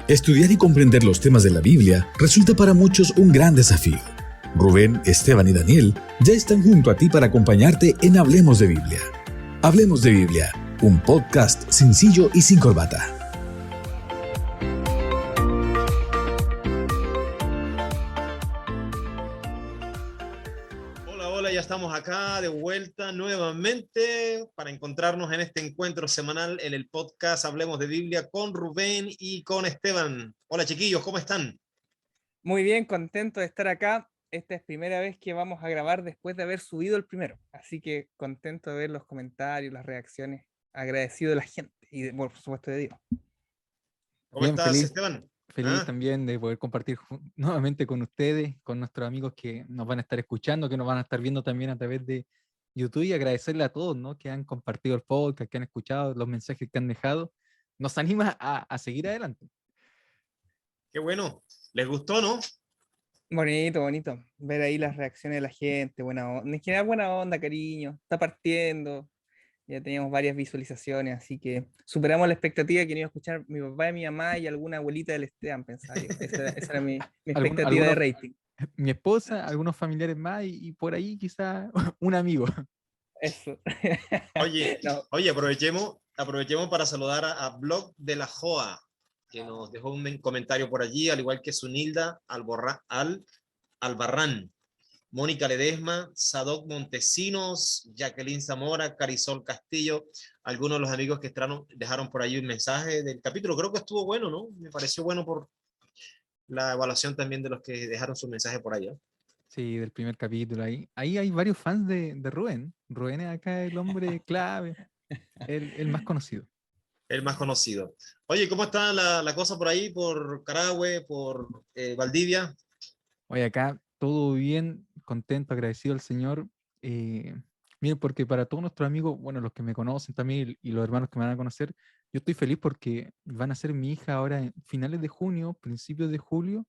Estudiar y comprender los temas de la Biblia resulta para muchos un gran desafío. Rubén, Esteban y Daniel ya están junto a ti para acompañarte en Hablemos de Biblia. Hablemos de Biblia, un podcast sencillo y sin corbata. Ya estamos acá de vuelta nuevamente para encontrarnos en este encuentro semanal en el podcast Hablemos de Biblia con Rubén y con Esteban. Hola chiquillos, ¿cómo están? Muy bien, contento de estar acá. Esta es primera vez que vamos a grabar después de haber subido el primero, así que contento de ver los comentarios, las reacciones, agradecido de la gente y por supuesto de Dios. ¿Cómo Bien, estás, Esteban? Feliz también de poder compartir nuevamente con ustedes, con nuestros amigos que nos van a estar escuchando, que nos van a estar viendo también a través de YouTube, y agradecerle a todos, ¿no?, que han compartido el podcast, que han escuchado los mensajes que han dejado. Nos anima a seguir adelante. Qué bueno. ¿Les gustó, no? Bonito, bonito. Ver ahí las reacciones de la gente, buena onda. En general, buena onda, cariño. Está partiendo. Ya teníamos varias visualizaciones, así que superamos la expectativa que no iba a escuchar mi papá y mi mamá y alguna abuelita del Esteban, pensaba yo. Esa era mi expectativa de rating. Mi esposa, algunos familiares más y por ahí quizá un amigo. Eso. Oye, no. Oye, aprovechemos para saludar a Blog de la Joa, que nos dejó un comentario por allí, al igual que Sunilda Albarrán, Mónica Ledesma, Sadoc Montesinos, Jacqueline Zamora, Carisol Castillo, algunos de los amigos que dejaron por ahí un mensaje del capítulo. Creo que estuvo bueno, ¿no? Me pareció bueno por la evaluación también de los que dejaron su mensaje por allá. Sí, del primer capítulo. Ahí hay varios fans de Rubén. Rubén es acá el hombre clave, el más conocido. El más conocido. Oye, ¿cómo está la cosa por ahí, por Carahue, por Valdivia? Oye, acá todo bien, contento, agradecido al Señor. Miren, porque para todos nuestros amigos, bueno, los que me conocen también y los hermanos que me van a conocer, yo estoy feliz porque van a ser mi hija ahora en finales de junio, principios de julio,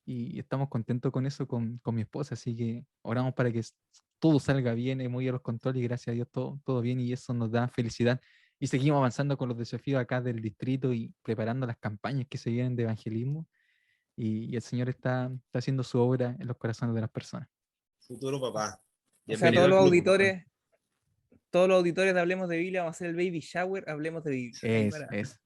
y estamos contentos con eso, con mi esposa, así que oramos para que todo salga bien, hemos ido a los controles y gracias a Dios todo bien, y eso nos da felicidad. Y seguimos avanzando con los desafíos acá del distrito y preparando las campañas que se vienen de evangelismo. Y el Señor está haciendo su obra en los corazones de las personas. Futuro papá. O sea, todos los auditores de Hablemos de Biblia, vamos a hacer el baby shower, Hablemos de Biblia. Es.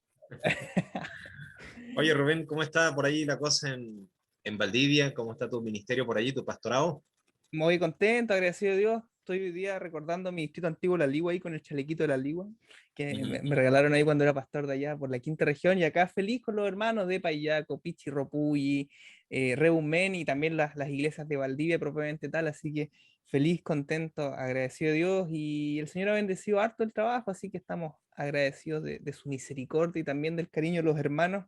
Oye, Rubén, ¿cómo está por ahí la cosa en Valdivia? ¿Cómo está tu ministerio por allí, tu pastorado? Muy contento, agradecido a Dios. Estoy hoy día recordando mi distrito antiguo, La Ligua, ahí con el chalequito de La Ligua, que me regalaron ahí cuando era pastor de allá por la quinta región, y acá feliz con los hermanos de Payaco, Pichi, Ropuyi, Reumén, y también las iglesias de Valdivia propiamente tal, así que feliz, contento, agradecido a Dios, y el Señor ha bendecido harto el trabajo, así que estamos agradecidos de su misericordia y también del cariño de los hermanos,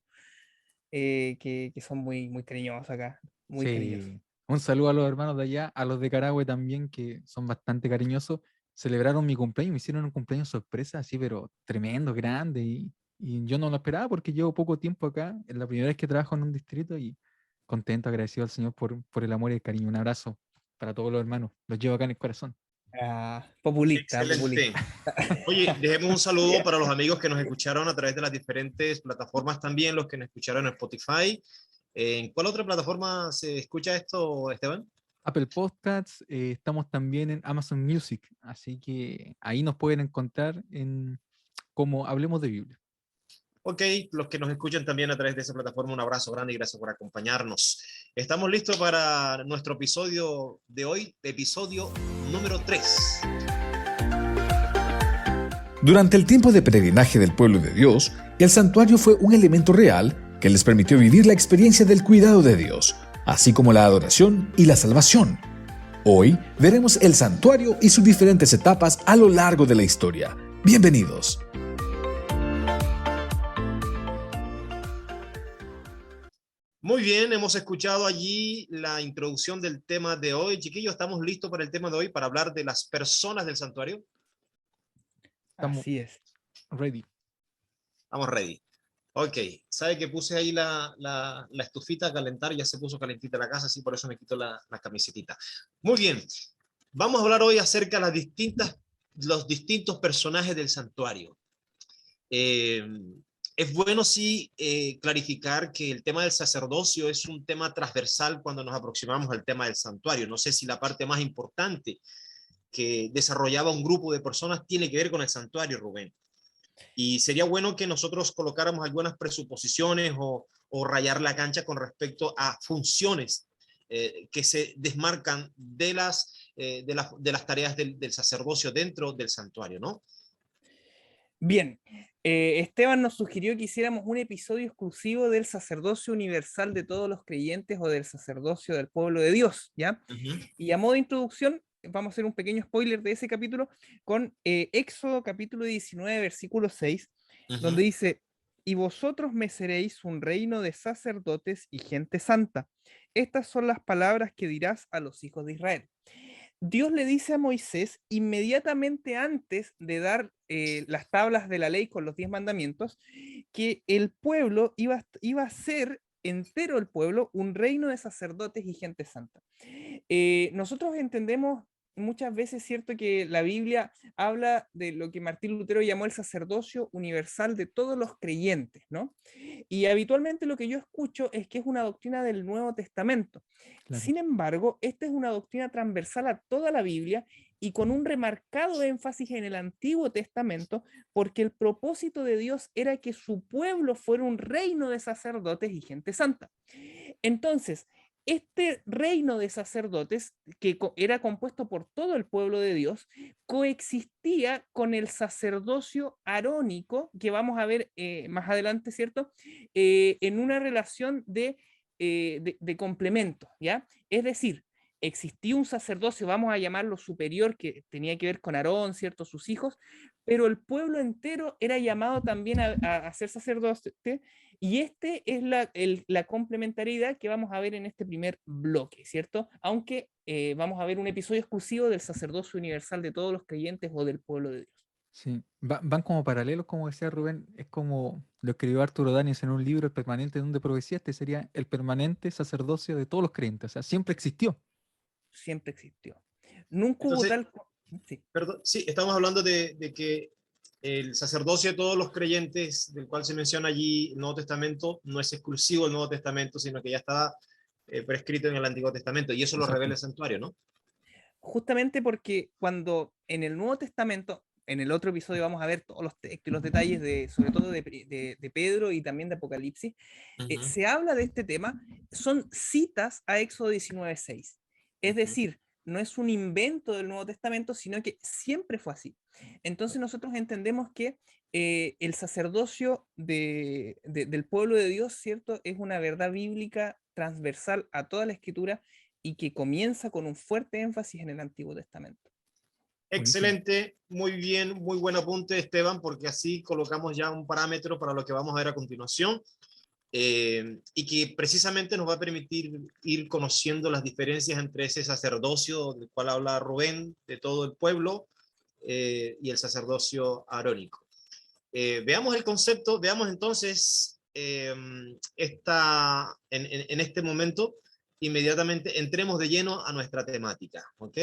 que son muy, muy cariñosos acá, muy cariñosos. Un saludo a los hermanos de allá, a los de Carahue también, que son bastante cariñosos. Celebraron mi cumpleaños, me hicieron un cumpleaños sorpresa, así, pero tremendo, grande, y yo no lo esperaba porque llevo poco tiempo acá, es la primera vez que trabajo en un distrito, y contento, agradecido al Señor por el amor y el cariño. Un abrazo para todos los hermanos, los llevo acá en el corazón. Populista. Oye, dejemos un saludo para los amigos que nos escucharon a través de las diferentes plataformas también, los que nos escucharon en Spotify. ¿En cuál otra plataforma se escucha esto, Esteban? Apple Podcasts, estamos también en Amazon Music, así que ahí nos pueden encontrar como Hablemos de Biblia. Ok, los que nos escuchan también a través de esa plataforma, un abrazo grande y gracias por acompañarnos. Estamos listos para nuestro episodio de hoy, episodio número 3. Durante el tiempo de peregrinaje del pueblo de Dios, el santuario fue un elemento real que les permitió vivir la experiencia del cuidado de Dios, así como la adoración y la salvación. Hoy veremos el santuario y sus diferentes etapas a lo largo de la historia. Bienvenidos. Muy bien, hemos escuchado allí la introducción del tema de hoy. Chiquillos, ¿estamos listos para el tema de hoy, para hablar de las personas del santuario? Así es. Ready. Estamos ready. Ok, ¿sabe que puse ahí la estufita a calentar? Ya se puso calentita la casa, así por eso me quito la camisetita. Muy bien, vamos a hablar hoy acerca de los distintos personajes del santuario. Es bueno sí clarificar que el tema del sacerdocio es un tema transversal cuando nos aproximamos al tema del santuario. No sé si la parte más importante que desarrollaba un grupo de personas tiene que ver con el santuario, Rubén. Y sería bueno que nosotros colocáramos algunas presuposiciones o rayar la cancha con respecto a funciones que se desmarcan de las tareas del sacerdocio dentro del santuario, ¿no? Bien, Esteban nos sugirió que hiciéramos un episodio exclusivo del sacerdocio universal de todos los creyentes o del sacerdocio del pueblo de Dios, ¿ya? Y a modo de introducción, vamos a hacer un pequeño spoiler de ese capítulo con Éxodo capítulo 19, versículo 6, donde dice, y vosotros me seréis un reino de sacerdotes y gente santa. Estas son las palabras que dirás a los hijos de Israel. Dios le dice a Moisés, inmediatamente antes de dar las tablas de la ley con los 10 mandamientos, que el pueblo iba a ser entero el pueblo, un reino de sacerdotes y gente santa. Nosotros entendemos muchas veces, cierto, que la Biblia habla de lo que Martín Lutero llamó el sacerdocio universal de todos los creyentes, ¿no? Y habitualmente lo que yo escucho es que es una doctrina del Nuevo Testamento. Claro. Sin embargo, esta es una doctrina transversal a toda la Biblia y con un remarcado énfasis en el Antiguo Testamento, porque el propósito de Dios era que su pueblo fuera un reino de sacerdotes y gente santa. Entonces, este reino de sacerdotes, que era compuesto por todo el pueblo de Dios, coexistía con el sacerdocio arónico, que vamos a ver más adelante, ¿cierto? En una relación de complemento, ¿ya? Es decir, existía un sacerdocio, vamos a llamarlo superior, que tenía que ver con Aarón, ¿cierto? Sus hijos, pero el pueblo entero era llamado también a ser sacerdote, y este es la complementariedad que vamos a ver en este primer bloque, ¿cierto? Aunque vamos a ver un episodio exclusivo del sacerdocio universal de todos los creyentes o del pueblo de Dios. Sí, van como paralelos, como decía Rubén, es como lo escribió Arturo Daniels en un libro, El permanente don de profecía, este sería el permanente sacerdocio de todos los creyentes, o sea, siempre existió. Siempre existió. Nunca hubo Entonces, tal... Sí. perdón, sí, estamos hablando de que el sacerdocio de todos los creyentes, del cual se menciona allí el Nuevo Testamento, no es exclusivo del Nuevo Testamento, sino que ya está prescrito en el Antiguo Testamento, y eso lo Exacto. revela el santuario, ¿no? Justamente porque cuando en el Nuevo Testamento, en el otro episodio vamos a ver todos los textos y los detalles, sobre todo de Pedro y también de Apocalipsis, se habla de este tema, son citas a Éxodo 19:6. Es decir, no es un invento del Nuevo Testamento, sino que siempre fue así. Entonces nosotros entendemos que el sacerdocio del pueblo de Dios, ¿cierto? Es una verdad bíblica transversal a toda la escritura y que comienza con un fuerte énfasis en el Antiguo Testamento. Excelente, muy bien, muy buen apunte, Esteban, porque así colocamos ya un parámetro para lo que vamos a ver a continuación, y que precisamente nos va a permitir ir conociendo las diferencias entre ese sacerdocio del cual habla Rubén, de todo el pueblo, y el sacerdocio arónico. Veamos el concepto, veamos entonces en este momento, inmediatamente entremos de lleno a nuestra temática, ¿ok?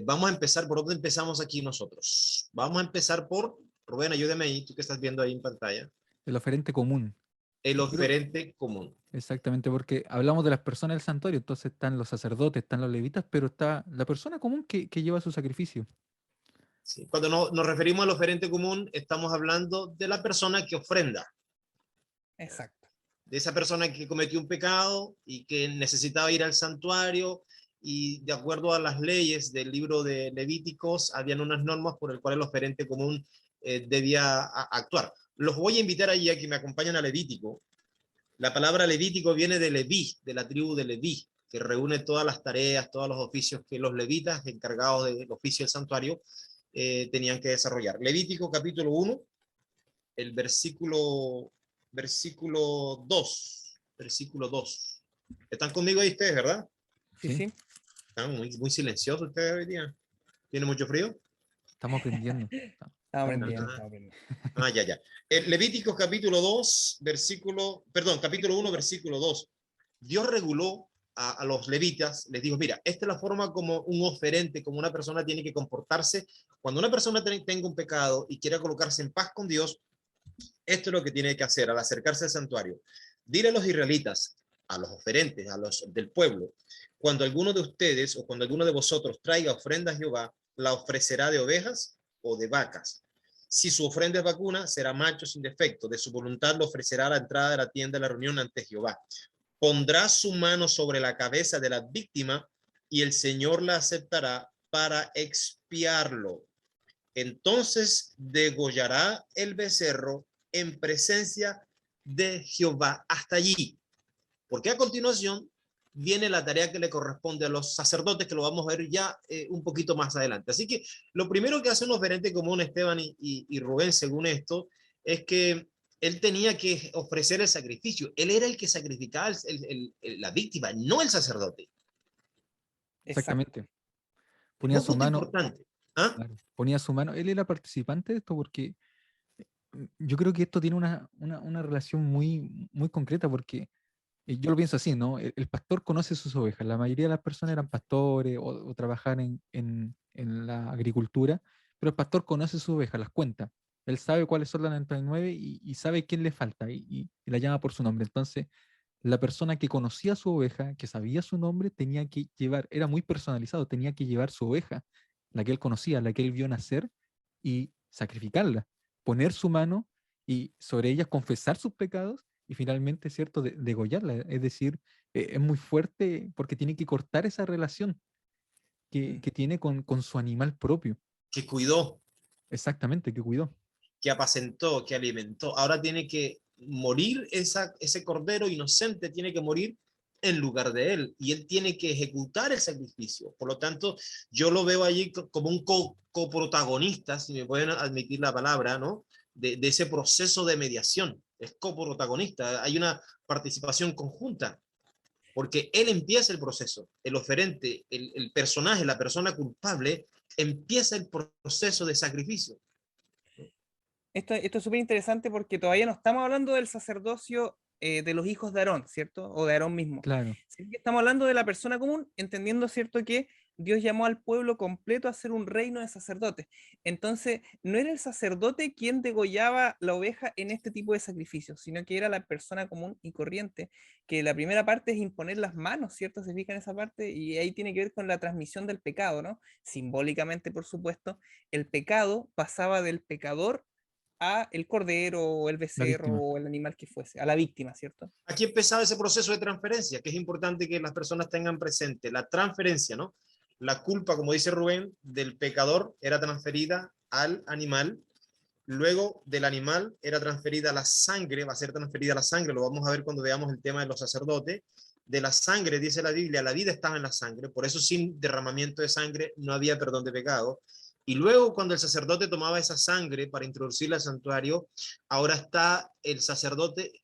Vamos a empezar, ¿por dónde empezamos aquí nosotros? Vamos a empezar por, Rubén, ayúdame ahí, tú que estás viendo ahí en pantalla. El oferente común. El oferente común. Exactamente, porque hablamos de las personas del santuario, entonces están los sacerdotes, están los levitas, pero está la persona común que lleva su sacrificio. Sí. Cuando nos referimos al oferente común, estamos hablando de la persona que ofrenda. Exacto. De esa persona que cometió un pecado y que necesitaba ir al santuario, y de acuerdo a las leyes del libro de Levíticos, habían unas normas por el cual el oferente común debía actuar. Los voy a invitar ahí a que me acompañen a Levítico. La palabra Levítico viene de Leví, de la tribu de Leví, que reúne todas las tareas, todos los oficios que los levitas, encargados del oficio del santuario, tenían que desarrollar. Levítico capítulo 1, el versículo 2. Versículo 2. ¿Están conmigo ahí ustedes, verdad? Sí. Están muy silenciosos ustedes hoy día. ¿Tiene mucho frío? Estamos aprendiendo. Estamos aprendiendo. Ya. El Levítico capítulo 2, capítulo 1, versículo 2. Dios reguló a los levitas, les dijo, mira, esta es la forma como un oferente, como una persona tiene que comportarse. Cuando una persona tenga un pecado y quiera colocarse en paz con Dios, Esto es lo que tiene que hacer al acercarse al santuario. Dile a los israelitas, a los oferentes, a los del pueblo, cuando alguno de ustedes o cuando alguno de vosotros traiga ofrenda a Jehová, la ofrecerá de ovejas o de vacas. Si su ofrenda es vacuna, será macho sin defecto. De su voluntad lo ofrecerá a la entrada de la tienda de la reunión ante Jehová. Pondrá su mano sobre la cabeza de la víctima y el Señor la aceptará para expiarlo. Entonces degollará el becerro en presencia de Jehová. Hasta allí. Porque a continuación viene la tarea que le corresponde a los sacerdotes, que lo vamos a ver ya un poquito más adelante. Así que lo primero que hacen los oferentes común, Esteban y Rubén, según esto, es que él tenía que ofrecer el sacrificio. Él era el que sacrificaba la víctima, no el sacerdote. Exacto. Exactamente. Es Ponía un su punto mano, importante. ¿Ah? claro, ponía su mano. Él era participante de esto porque yo creo que esto tiene una relación muy concreta porque yo lo pienso así, ¿no? El pastor conoce sus ovejas. La mayoría de las personas eran pastores o trabajaban en la agricultura, pero el pastor conoce sus ovejas, las cuenta. Él sabe cuáles son las 99 y sabe quién le falta y la llama por su nombre. Entonces, la persona que conocía su oveja, que sabía su nombre, tenía que llevar, era muy personalizado, tenía que llevar su oveja, la que él conocía, la que él vio nacer, y sacrificarla, poner su mano y sobre ella confesar sus pecados y finalmente, ¿cierto?, degollarla. Es decir, es muy fuerte porque tiene que cortar esa relación que tiene con su animal propio. Que cuidó, Exactamente, que cuidó. que apacentó, que alimentó. Ahora tiene que morir ese cordero inocente, tiene que morir en lugar de él, y él tiene que ejecutar el sacrificio. Por lo tanto, yo lo veo allí como un coprotagonista, si me pueden admitir la palabra, ¿no? De ese proceso de mediación. Es coprotagonista, hay una participación conjunta, porque él empieza el proceso, el oferente, el personaje, la persona culpable, empieza el proceso de sacrificio. Esto es súper interesante porque todavía no estamos hablando del sacerdocio de los hijos de Aarón, ¿cierto? O de Aarón mismo. Claro, Sino que estamos hablando de la persona común, entendiendo, ¿cierto?, que Dios llamó al pueblo completo a ser un reino de sacerdotes. Entonces, no era el sacerdote quien degollaba la oveja en este tipo de sacrificios, sino que era la persona común y corriente, que la primera parte es imponer las manos, ¿cierto? Se fija en esa parte, y ahí tiene que ver con la transmisión del pecado, ¿no? Simbólicamente, por supuesto, el pecado pasaba del pecador a el cordero o el la becerro víctima. o el animal que fuese, a la víctima, ¿cierto? Aquí empezaba ese proceso de transferencia, que es importante que las personas tengan presente. La transferencia, ¿no? La culpa, como dice Rubén, del pecador era transferida al animal. Luego del animal era transferida la sangre, va a ser transferida la sangre, lo vamos a ver cuando veamos el tema de los sacerdotes. De la sangre, dice la Biblia, la vida estaba en la sangre, por eso sin derramamiento de sangre no había perdón de pecado. Y luego cuando el sacerdote tomaba esa sangre para introducirla al santuario, ahora está el sacerdote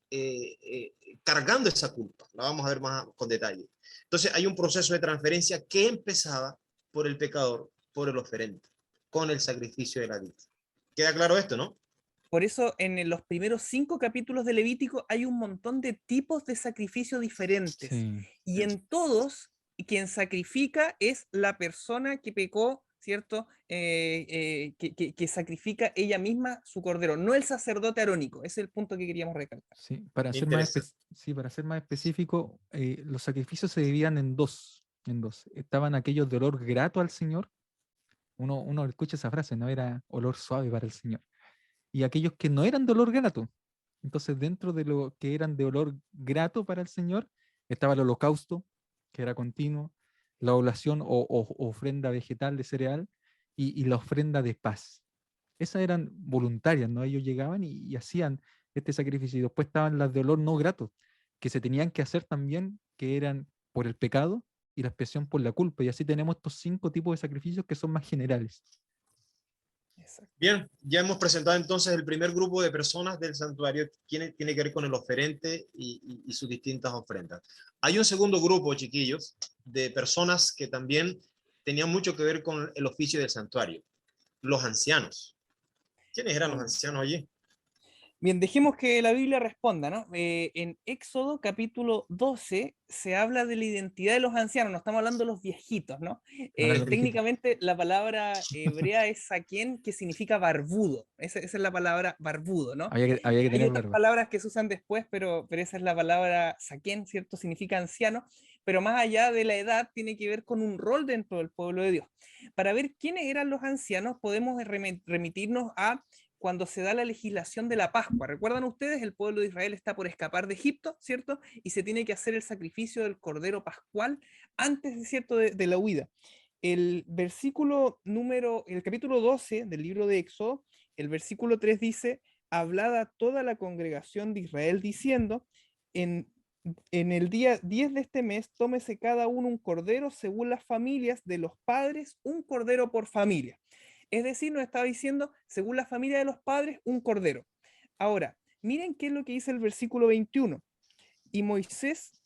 cargando esa culpa. La vamos a ver más con detalle. Entonces hay un proceso de transferencia que empezaba por el pecador, por el oferente, con el sacrificio de la vida. ¿Queda claro esto, no? Por eso en los primeros 5 capítulos de Levítico hay un montón de tipos de sacrificio diferentes. Sí, Y en todos, quien sacrifica es la persona que pecó, ¿cierto? Que sacrifica ella misma su cordero, no el sacerdote arónico. Ese es el punto que queríamos recalcar. sí. Para ser más, Interesante. sí, para ser más específico, los sacrificios se dividían en dos, en dos. Estaban aquellos de olor grato al Señor. Uno escucha esa frase, ¿no? Era olor suave para el Señor. Y aquellos que no eran de olor grato. Entonces, dentro de lo que eran de olor grato para el Señor, estaba el holocausto, que era continuo, la oblación o ofrenda vegetal de cereal y la ofrenda de paz. Esas eran voluntarias, ¿no? Ellos llegaban y hacían este sacrificio. Y después estaban las de olor no grato, que se tenían que hacer también, que eran por el pecado y la expiación por la culpa. Y así tenemos estos 5 tipos de sacrificios que son más generales. Exacto. Bien, ya hemos presentado entonces el primer grupo de personas del santuario, que tiene que ver con el oferente y sus distintas ofrendas. Hay un segundo grupo, chiquillos, de personas que también tenían mucho que ver con el oficio del santuario, los ancianos. ¿Quiénes eran los ancianos allí? Bien, dejemos que la Biblia responda, ¿no? En Éxodo capítulo 12 se habla de la identidad de los ancianos, no estamos hablando de los viejitos, ¿no? Ahora los viejitos. Técnicamente la palabra hebrea es saquén, que significa barbudo. Esa es la palabra barbudo, ¿no? Había que Hay tener otras barba. palabras que se usan después, pero esa es la palabra saquén, ¿cierto? Significa anciano, pero más allá de la edad tiene que ver con un rol dentro del pueblo de Dios. Para ver quiénes eran los ancianos podemos remitirnos a cuando se da la legislación de la Pascua. ¿Recuerdan ustedes? El pueblo de Israel está por escapar de Egipto, ¿cierto? Y se tiene que hacer el sacrificio del cordero pascual antes, ¿cierto?, de la huida. El capítulo 12 del libro de Éxodo, el versículo 3 dice: hablad a toda la congregación de Israel diciendo, en, en el día 10 de este mes, tómese cada uno un cordero según las familias de los padres, un cordero por familia. Es decir, nos estaba diciendo, según la familia de los padres, un cordero. Ahora, miren qué es lo que dice el versículo 21. Y Moisés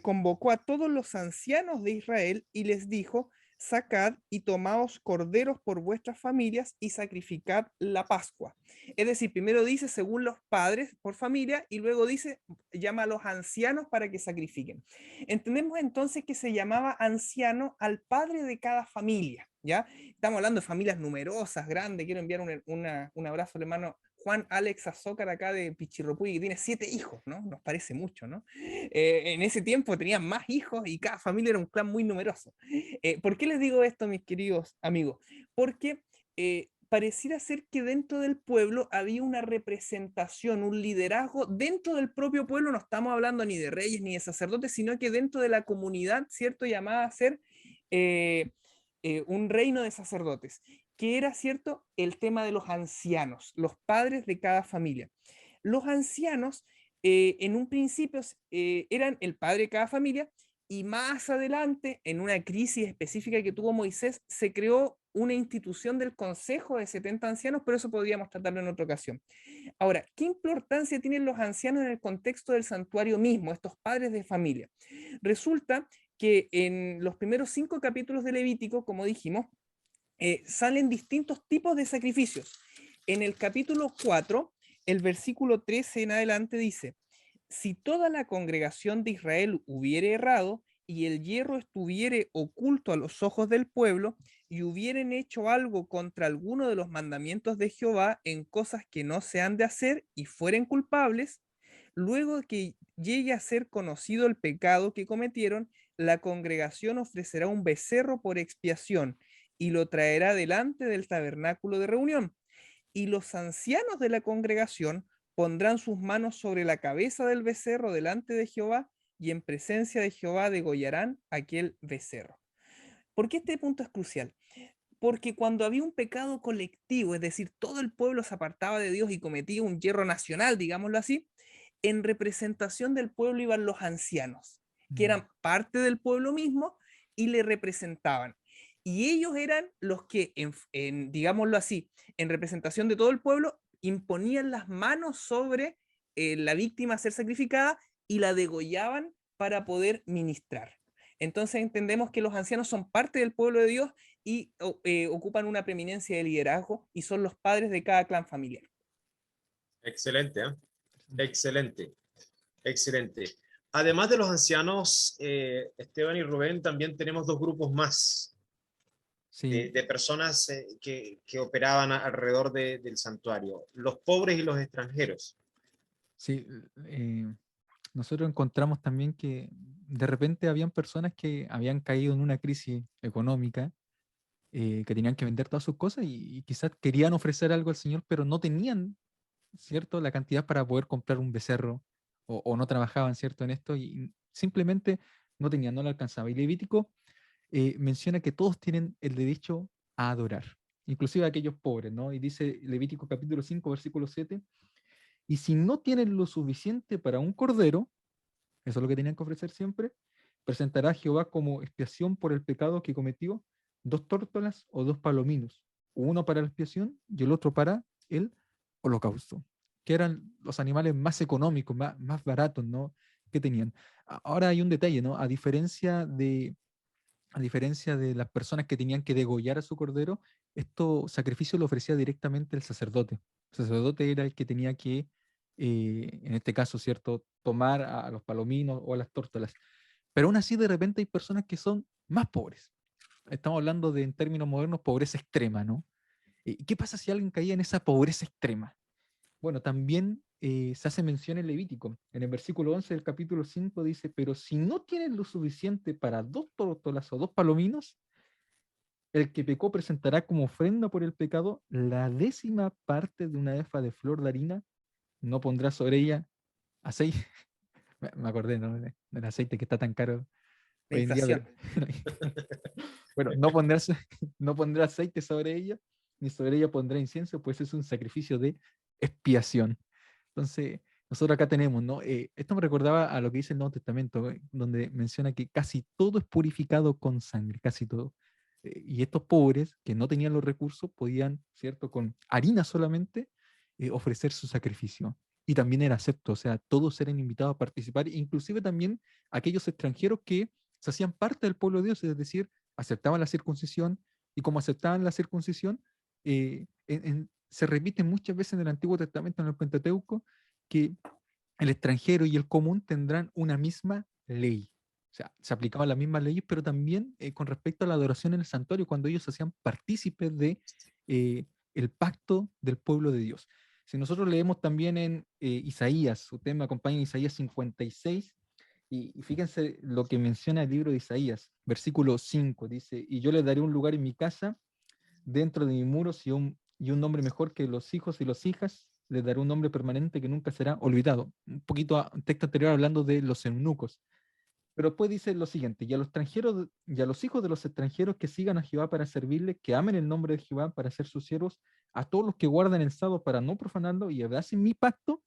convocó a todos los ancianos de Israel y les dijo: sacad y tomaos corderos por vuestras familias y sacrificad la Pascua. Es decir, primero dice según los padres por familia y luego dice, llama a los ancianos para que sacrifiquen. Entendemos entonces que se llamaba anciano al padre de cada familia, ¿ya? Estamos hablando de familias numerosas, grandes. Quiero enviar un abrazo al hermano Juan Alex Azócar acá de Pichirropuy, que tiene 7 hijos, ¿no? Nos parece mucho, ¿no? En ese tiempo tenían más hijos y cada familia era un clan muy numeroso. ¿Por qué les digo esto, mis queridos amigos? Porque pareciera ser que dentro del pueblo había una representación, un liderazgo dentro del propio pueblo. No estamos hablando ni de reyes ni de sacerdotes, sino que dentro de la comunidad, ¿cierto? Llamada a ser un reino de sacerdotes, que era, ¿cierto?, el tema de los ancianos, los padres de cada familia. Los ancianos en un principio eran el padre de cada familia, y más adelante, en una crisis específica que tuvo Moisés, se creó una institución del Consejo de 70 ancianos, pero eso podríamos tratarlo en otra ocasión. Ahora, ¿qué importancia tienen los ancianos en el contexto del santuario mismo, estos padres de familia? Resulta que en los primeros 5 capítulos de Levítico, como dijimos, salen distintos tipos de sacrificios. En el capítulo 4, el versículo 13 en adelante dice: si toda la congregación de Israel hubiere errado y el hierro estuviere oculto a los ojos del pueblo y hubieren hecho algo contra alguno de los mandamientos de Jehová en cosas que no se han de hacer y fueren culpables, luego que llegue a ser conocido el pecado que cometieron, la congregación ofrecerá un becerro por expiación y lo traerá delante del tabernáculo de reunión. Y los ancianos de la congregación pondrán sus manos sobre la cabeza del becerro delante de Jehová, y en presencia de Jehová degollarán aquel becerro. ¿Por qué este punto es crucial? Porque cuando había un pecado colectivo, es decir, todo el pueblo se apartaba de Dios y cometía un yerro nacional, digámoslo así, en representación del pueblo iban los ancianos, que eran parte del pueblo mismo y le representaban. Y ellos eran los que, digámoslo así, en representación de todo el pueblo, imponían las manos sobre la víctima a ser sacrificada y la degollaban para poder ministrar. Entonces entendemos que los ancianos son parte del pueblo de Dios y ocupan una preeminencia de liderazgo y son los padres de cada clan familiar. Excelente, ¿eh? Excelente, excelente. Además de los ancianos, Esteban y Rubén, también tenemos 2 grupos más Sí, de personas que operaban alrededor del santuario, los pobres y los extranjeros. sí. Nosotros encontramos también que de repente habían personas que habían caído en una crisis económica, que tenían que vender todas sus cosas y quizás querían ofrecer algo al Señor, pero no tenían, ¿cierto?, la cantidad para poder comprar un becerro o no trabajaban, ¿cierto?, en esto y simplemente no tenían, no le alcanzaba. Y Levítico menciona que todos tienen el derecho a adorar, inclusive aquellos pobres, ¿no? Y dice Levítico capítulo 5, versículo 7, y si no tienen lo suficiente para un cordero, eso es lo que tenían que ofrecer siempre, presentará a Jehová como expiación por el pecado que cometió 2 tórtolas o 2 palominos, uno para la expiación y el otro para el holocausto, que eran los animales más económicos, más baratos, ¿no?, que tenían. Ahora hay un detalle, ¿no? A diferencia de las personas que tenían que degollar a su cordero, esto sacrificio lo ofrecía directamente el sacerdote. El sacerdote era el que tenía que en este caso, ¿cierto?, tomar a los palominos o a las tórtolas. Pero aún así, de repente hay personas que son más pobres. Estamos hablando de, en términos modernos, pobreza extrema, ¿no? ¿Y qué pasa si alguien caía en esa pobreza extrema? Bueno, también se hace mención en Levítico. En el versículo 11 del capítulo 5 dice, pero si no tienen lo suficiente para 2 tórtolas o 2 palominos, el que pecó presentará como ofrenda por el pecado la 10ª parte de una efa de flor de harina, no pondrá sobre ella aceite. Me acordé, ¿no?, del aceite que está tan caro La hoy en día. inflación. Bueno, no pondrá aceite sobre ella, ni sobre ella pondrá incienso, pues es un sacrificio de expiación. Entonces, nosotros acá tenemos, ¿no? Esto me recordaba a lo que dice el Nuevo Testamento, donde menciona que casi todo es purificado con sangre, casi todo. Y estos pobres que no tenían los recursos podían, ¿cierto?, con harina solamente, ofrecer su sacrificio. Y también era acepto, o sea, todos eran invitados a participar, inclusive también aquellos extranjeros que se hacían parte del pueblo de Dios, es decir, aceptaban la circuncisión, y como aceptaban la circuncisión, se repite muchas veces en el Antiguo Testamento, en el Pentateuco, que el extranjero y el común tendrán una misma ley. O sea, se aplicaban las mismas leyes, pero también con respecto a la adoración en el santuario, cuando ellos se hacían partícipes de el pacto del pueblo de Dios. Si nosotros leemos también en Isaías, usted me acompaña en Isaías 56, y fíjense lo que menciona el libro de Isaías, versículo 5, dice, y yo le daré un lugar en mi casa, dentro de mis muros, y un nombre mejor que los hijos y las hijas, les daré un nombre permanente que nunca será olvidado. Un poquito un texto anterior hablando de los eunucos. Pero después dice lo siguiente, y a los extranjeros, y a los hijos de los extranjeros que sigan a Jehová para servirle, que amen el nombre de Jehová para ser sus siervos, a todos los que guardan el sábado para no profanarlo y abracen mi pacto,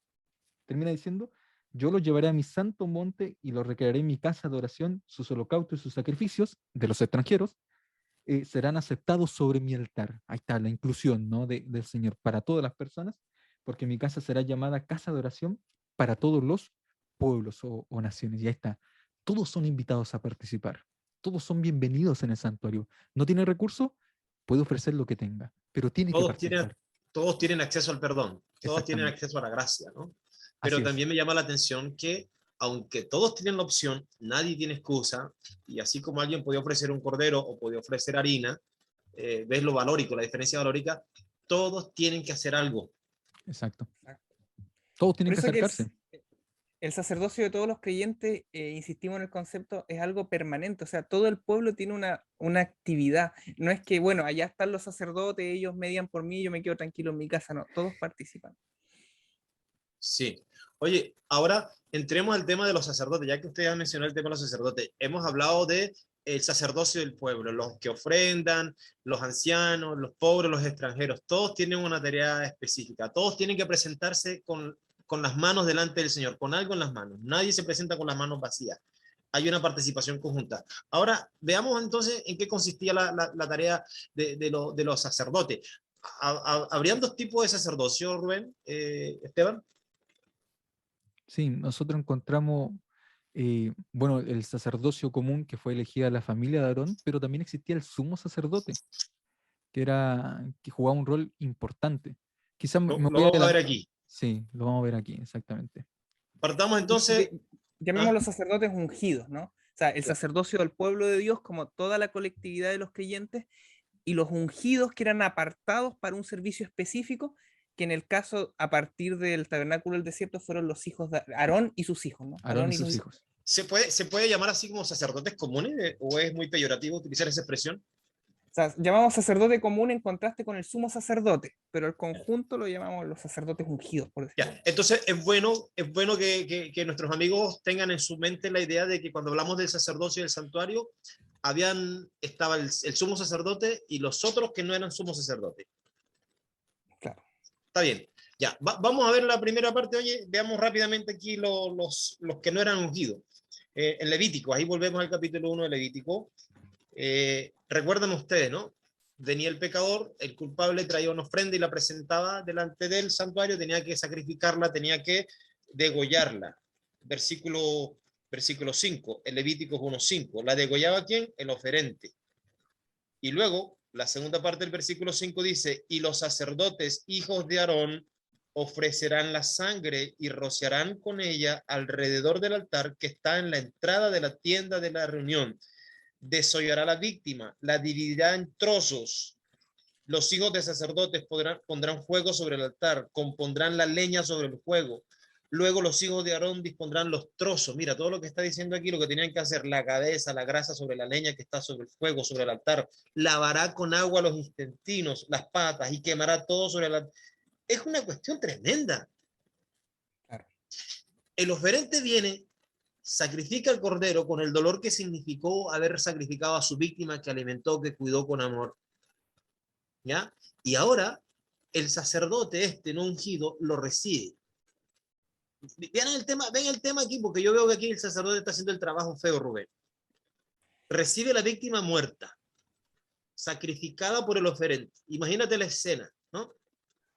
termina diciendo, yo los llevaré a mi santo monte y los recrearé en mi casa de oración, sus holocaustos y sus sacrificios de los extranjeros serán aceptados sobre mi altar. Ahí está la inclusión, ¿no?, del Señor para todas las personas, porque mi casa será llamada casa de oración para todos los pueblos o naciones. Y ahí está. Todos son invitados a participar. Todos son bienvenidos en el santuario. ¿No tiene recursos? Puede ofrecer lo que tenga, pero tiene que Todos tienen, participar. todos tienen acceso al perdón, todos tienen Exactamente. acceso a la gracia, ¿no? Pero Así es. también me llama la atención que, aunque todos tienen la opción, nadie tiene excusa, y así como alguien podía ofrecer un cordero o podía ofrecer harina, ves lo valórico, la diferencia valórica, todos tienen que hacer algo. Exacto. Todos Por tienen que eso que acercarse. el sacerdocio de todos los creyentes, insistimos en el concepto, es algo permanente, o sea, todo el pueblo tiene una actividad, no es que, bueno, allá están los sacerdotes, ellos median por mí, yo me quedo tranquilo en mi casa, no, todos participan. Sí. Oye, ahora entremos al tema de los sacerdotes, ya que usted ha mencionado el tema de los sacerdotes. Hemos hablado de el sacerdocio del pueblo, los que ofrendan, los ancianos, los pobres, los extranjeros, todos tienen una tarea específica, todos tienen que presentarse con las manos delante del Señor, con algo en las manos. Nadie se presenta con las manos vacías. Hay una participación conjunta. Ahora, veamos entonces en qué consistía la tarea de los sacerdotes. ¿Habrían dos tipos de sacerdocio, Rubén, Esteban? Sí, nosotros encontramos, bueno, el sacerdocio común que fue elegida la familia de Aarón, pero también existía el sumo sacerdote, que jugaba un rol importante. Quizás me Lo voy a vamos a ver adelantar. aquí. Sí, lo vamos a ver aquí, exactamente. Partamos entonces. Llamemos los sacerdotes ungidos, ¿no? O sea, el sacerdocio del pueblo de Dios, como toda la colectividad de los creyentes, y los ungidos que eran apartados para un servicio específico, que en el caso, a partir del tabernáculo del desierto, fueron los hijos de Aarón y sus hijos, ¿no? Aarón y sus sus hijos. hijos. ¿Se puede llamar así como sacerdotes comunes o es muy peyorativo utilizar esa expresión? O sea, llamamos sacerdote común en contraste con el sumo sacerdote, pero el conjunto lo llamamos los sacerdotes ungidos, por decirlo. Ya, entonces es bueno que nuestros amigos tengan en su mente la idea de que cuando hablamos del sacerdocio y del santuario, estaba el sumo sacerdote y los otros que no eran sumo sacerdote. Claro. Está bien. Ya, vamos a ver la primera parte. Oye, veamos rápidamente aquí los que no eran ungidos. En Levítico, ahí volvemos al capítulo 1 de Levítico. Recuerdan ustedes, ¿no? Venía el pecador, el culpable traía una ofrenda y la presentaba delante del santuario, tenía que sacrificarla, tenía que degollarla. Versículo 5, el Levítico 1:5. ¿La degollaba quién? El oferente. Y luego, la segunda parte del versículo 5 dice, y los sacerdotes, hijos de Aarón, ofrecerán la sangre y rociarán con ella alrededor del altar que está en la entrada de la tienda de la reunión. Desollará la víctima, la dividirá en trozos. Los hijos de sacerdotes pondrán fuego sobre el altar, compondrán la leña sobre el fuego. Luego los hijos de Aarón dispondrán los trozos. Mira, todo lo que está diciendo aquí, lo que tenían que hacer, la cabeza, la grasa sobre la leña que está sobre el fuego, sobre el altar. Lavará con agua los intestinos, las patas y quemará todo sobre el altar. Es una cuestión tremenda. Claro. El oferente viene, sacrifica al cordero con el dolor que significó haber sacrificado a su víctima que alimentó, que cuidó con amor. ¿Ya? Y ahora el sacerdote no ungido lo recibe. Ven el tema aquí, porque yo veo que aquí el sacerdote está haciendo el trabajo feo, Rubén. Recibe la víctima muerta, sacrificada por el oferente. Imagínate la escena, ¿no?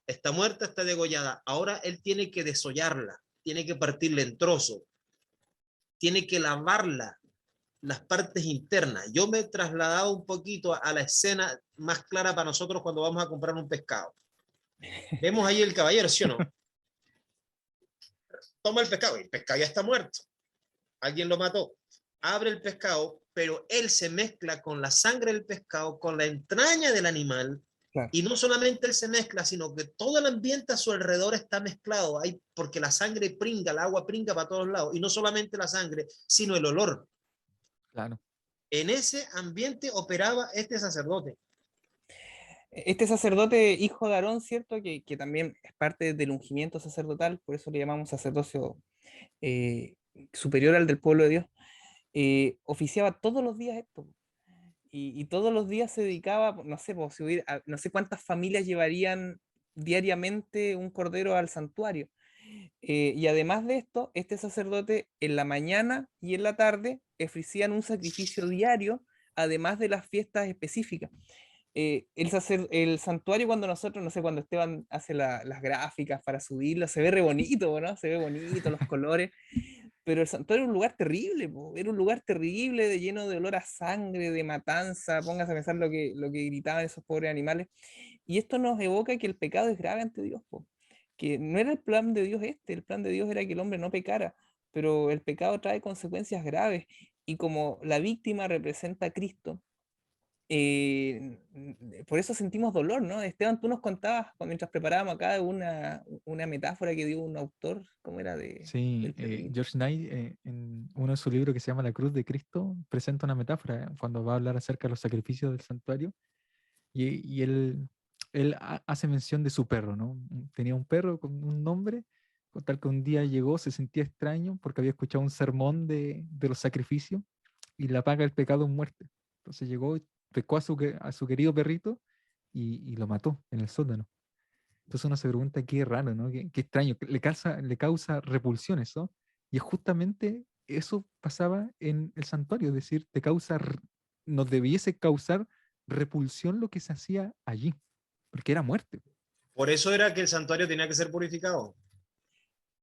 Está muerta, está degollada. Ahora él tiene que desollarla, tiene que partirla en trozos, tiene que lavarla, las partes internas. Yo me he trasladado un poquito a la escena más clara para nosotros cuando vamos a comprar un pescado. Vemos ahí el caballero, ¿sí o no? Toma el pescado ya está muerto. Alguien lo mató. Abre el pescado, pero él se mezcla con la sangre del pescado, con la entraña del animal. Claro. Y no solamente él se mezcla, sino que todo el ambiente a su alrededor está mezclado, porque la sangre pringa, el agua pringa para todos lados. Y no solamente la sangre, sino el olor. Claro. En ese ambiente operaba este sacerdote. Este sacerdote, hijo de Aarón, ¿cierto? Que también es parte del ungimiento sacerdotal, por eso le llamamos sacerdocio superior al del pueblo de Dios. Oficiaba todos los días esto. Y todos los días se dedicaba, no sé, no sé cuántas familias llevarían diariamente un cordero al santuario. Y además de esto, este sacerdote en la mañana y en la tarde ofrecían un sacrificio diario, además de las fiestas específicas. El santuario, cuando nosotros, no sé, cuando Esteban hace las gráficas para subirlo, se ve re bonito, ¿no? Se ve bonito, los colores, pero el santuario era un lugar terrible, era un lugar terrible, lleno de olor a sangre, de matanza. Póngase a pensar lo que gritaban esos pobres animales. Y esto nos evoca que el pecado es grave ante Dios, que no era el plan de Dios el plan de Dios era que el hombre no pecara, pero el pecado trae consecuencias graves, y como la víctima representa a Cristo, por eso sentimos dolor, ¿no? Esteban, tú nos contabas mientras preparábamos acá una metáfora que dio un autor, ¿cómo era? Sí, George Knight, en uno de sus libros que se llama La Cruz de Cristo, presenta una metáfora cuando va a hablar acerca de los sacrificios del santuario, y él hace mención de su perro, ¿no? Tenía un perro con un nombre, con tal que un día llegó, se sentía extraño porque había escuchado un sermón de los sacrificios, y la paga del pecado es muerte. Entonces llegó y pescó a su querido perrito y lo mató en el sótano. Entonces uno se pregunta qué raro, ¿no? Qué extraño, le causa repulsión eso. Y es justamente eso pasaba en el santuario, es decir, nos debiese causar repulsión lo que se hacía allí, porque era muerte. Por eso era que el santuario tenía que ser purificado.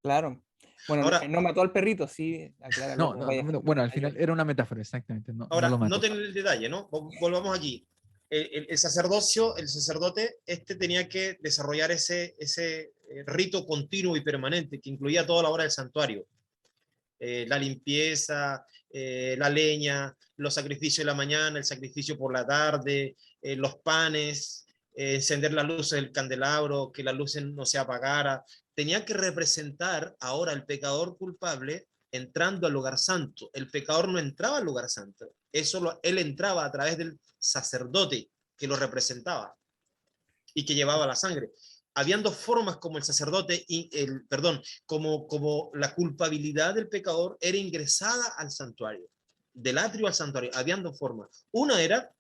Claro. Bueno, ahora, no mató al perrito, sí, acláralo. Bueno, al final era una metáfora, exactamente. Ahora, no noten el detalle, ¿no? Volvamos aquí. El sacerdote, tenía que desarrollar ese rito continuo y permanente que incluía toda la hora del santuario. La limpieza, la leña, los sacrificios de la mañana, el sacrificio por la tarde, los panes, encender las luces del candelabro, que las luces no se apagara. Tenía que representar ahora al pecador culpable entrando al lugar santo. El pecador no entraba al lugar santo. Él entraba a través del sacerdote que lo representaba y que llevaba la sangre. Habían dos formas como el sacerdote, como la culpabilidad del pecador era ingresada al santuario, del atrio al santuario. Habían dos formas. Una era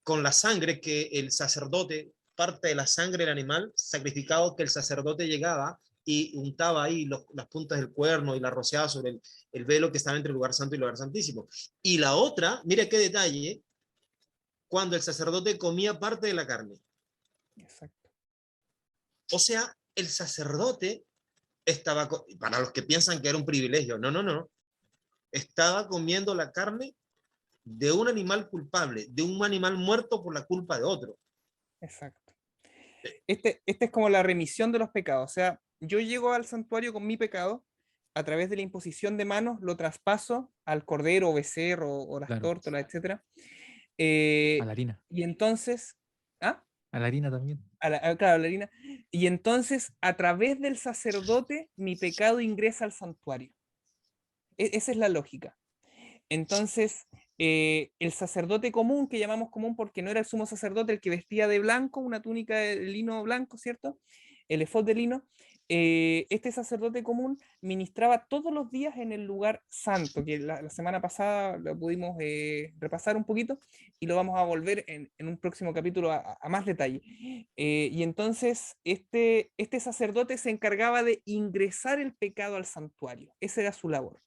con la sangre que el sacerdote, parte de la sangre del animal sacrificado, que el sacerdote llegaba y untaba ahí las puntas del cuerno y la rociaba sobre el velo que estaba entre el lugar santo y el lugar santísimo. Y la otra, mira qué detalle, cuando el sacerdote comía parte de la carne. Exacto. O sea, el sacerdote estaba, para los que piensan que era un privilegio, no, estaba comiendo la carne de un animal culpable, de un animal muerto por la culpa de otro. Exacto. Este es como la remisión de los pecados. O sea, yo llego al santuario con mi pecado, a través de la imposición de manos, lo traspaso al cordero o becerro o las Claro, tórtolas, etc. a la harina. Y entonces, ¿ah? A la harina también. Claro, a la harina. Y entonces, a través del sacerdote, mi pecado ingresa al santuario. Esa es la lógica. Entonces, el sacerdote común, que llamamos común porque no era el sumo sacerdote el que vestía de blanco, una túnica de lino blanco, ¿cierto? El efod de lino. Este sacerdote común ministraba todos los días en el lugar santo, que la semana pasada lo pudimos repasar un poquito y lo vamos a volver en un próximo capítulo a más detalle. Y entonces este sacerdote se encargaba de ingresar el pecado al santuario. Esa era su labor.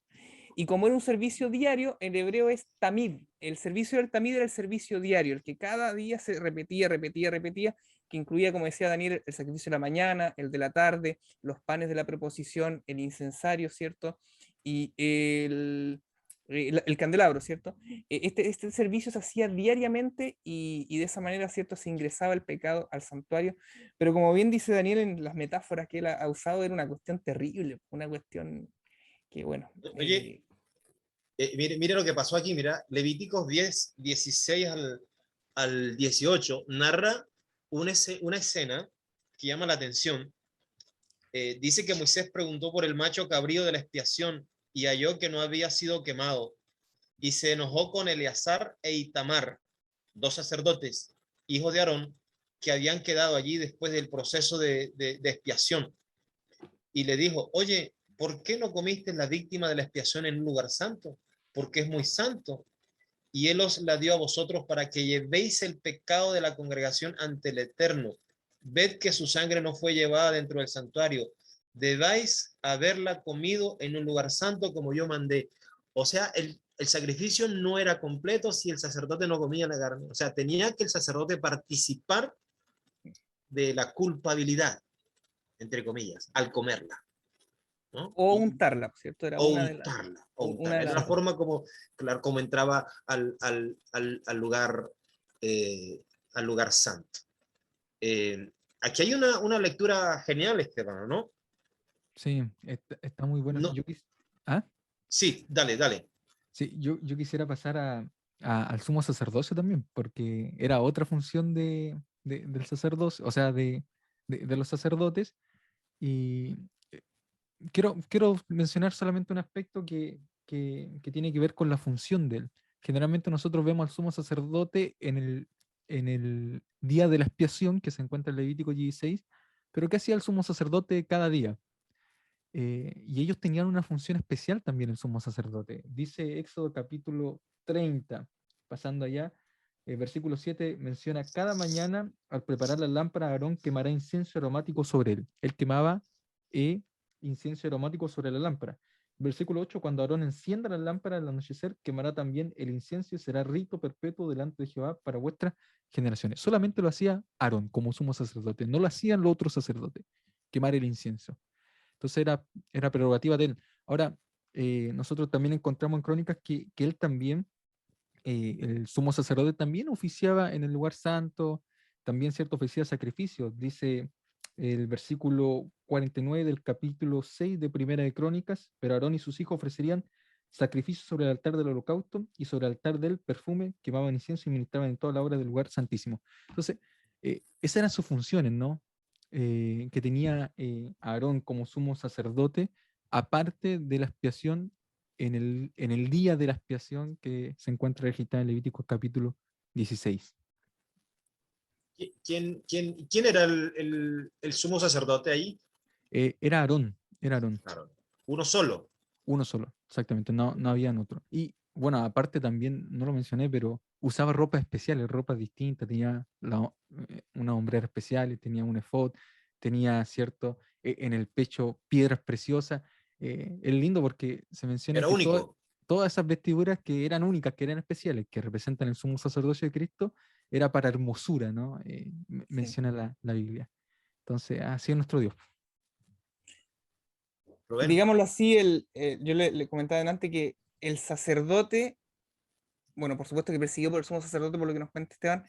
Y como era un servicio diario, en hebreo es tamid. El servicio del tamid era el servicio diario, el que cada día se repetía, que incluía, como decía Daniel, el sacrificio de la mañana, el de la tarde, los panes de la preposición, el incensario, ¿cierto? Y el candelabro, ¿cierto? Este servicio se hacía diariamente y de esa manera, ¿cierto? Se ingresaba el pecado al santuario. Pero como bien dice Daniel en las metáforas que él ha usado, era una cuestión terrible, una cuestión que bueno. Oye, mire lo que pasó aquí, mira, Levíticos 10, 16 al 18 narra una escena que llama la atención. Dice que Moisés preguntó por el macho cabrío de la expiación y halló que no había sido quemado, y se enojó con Eleazar e Itamar, dos sacerdotes, hijos de Aarón, que habían quedado allí después del proceso de expiación, y le dijo: oye, ¿por qué no comiste la víctima de la expiación en un lugar santo? Porque es muy santo, y él os la dio a vosotros para que llevéis el pecado de la congregación ante el Eterno. Ved que su sangre no fue llevada dentro del santuario. Debáis haberla comido en un lugar santo como yo mandé. O sea, el sacrificio no era completo si el sacerdote no comía la carne. O sea, tenía que el sacerdote participar de la culpabilidad, entre comillas, al comerla, ¿no? O untarla, ¿cierto? Era O una de las. untarla, Una de Era la las dos. forma como, claro, como entraba al lugar, eh, al lugar santo. Aquí hay una lectura genial, Esteban, ¿no? Sí, está muy buena. No, ¿Ah? sí, dale. Sí, yo quisiera pasar al sumo sacerdocio también, porque era otra función del sacerdocio, o sea, de los sacerdotes. Y quiero mencionar solamente un aspecto que tiene que ver con la función de él. Generalmente nosotros vemos al sumo sacerdote en el día de la expiación, que se encuentra en Levítico 16, pero ¿qué hacía el sumo sacerdote cada día? Y ellos tenían una función especial también el sumo sacerdote. Dice Éxodo capítulo 30, pasando allá, versículo 7 menciona: cada mañana al preparar la lámpara, Aarón quemará incienso aromático sobre él. Él quemaba incienso aromático sobre la lámpara. Versículo 8: cuando Aarón encienda la lámpara al anochecer, quemará también el incienso y será rito perpetuo delante de Jehová para vuestras generaciones. Solamente lo hacía Aarón como sumo sacerdote, no lo hacían los otros sacerdotes, quemar el incienso. Entonces era prerrogativa de él. Ahora, nosotros también encontramos en Crónicas que él también, el sumo sacerdote también oficiaba en el lugar santo, también cierto ofrecía sacrificios. Dice el versículo 49 del capítulo 6 de Primera de Crónicas: pero Aarón y sus hijos ofrecerían sacrificios sobre el altar del holocausto y sobre el altar del perfume, quemaban incienso y ministraban en toda la obra del lugar santísimo. Entonces, esas eran sus funciones, ¿no? Que tenía Aarón como sumo sacerdote, aparte de la expiación, en el día de la expiación que se encuentra registrada en Levítico capítulo 16. ¿Quién era el sumo sacerdote ahí? Era Aarón, Claro, uno solo. uno solo, exactamente, no habían otro. Y bueno, aparte también, no lo mencioné, pero usaba ropas especiales, ropas distintas, tenía una hombrera especial, tenía un efod, tenía, cierto, en el pecho piedras preciosas. Es lindo porque se menciona Era que único. todas esas vestiduras que eran únicas, que eran especiales, que representan el sumo sacerdocio de Cristo, era para hermosura, ¿no? Sí. Menciona la Biblia. Entonces, así es nuestro Dios. Y Rubén. digámoslo así, yo le comentaba antes que el sacerdote, bueno, por supuesto que persiguió por el sumo sacerdote, por lo que nos cuenta Esteban,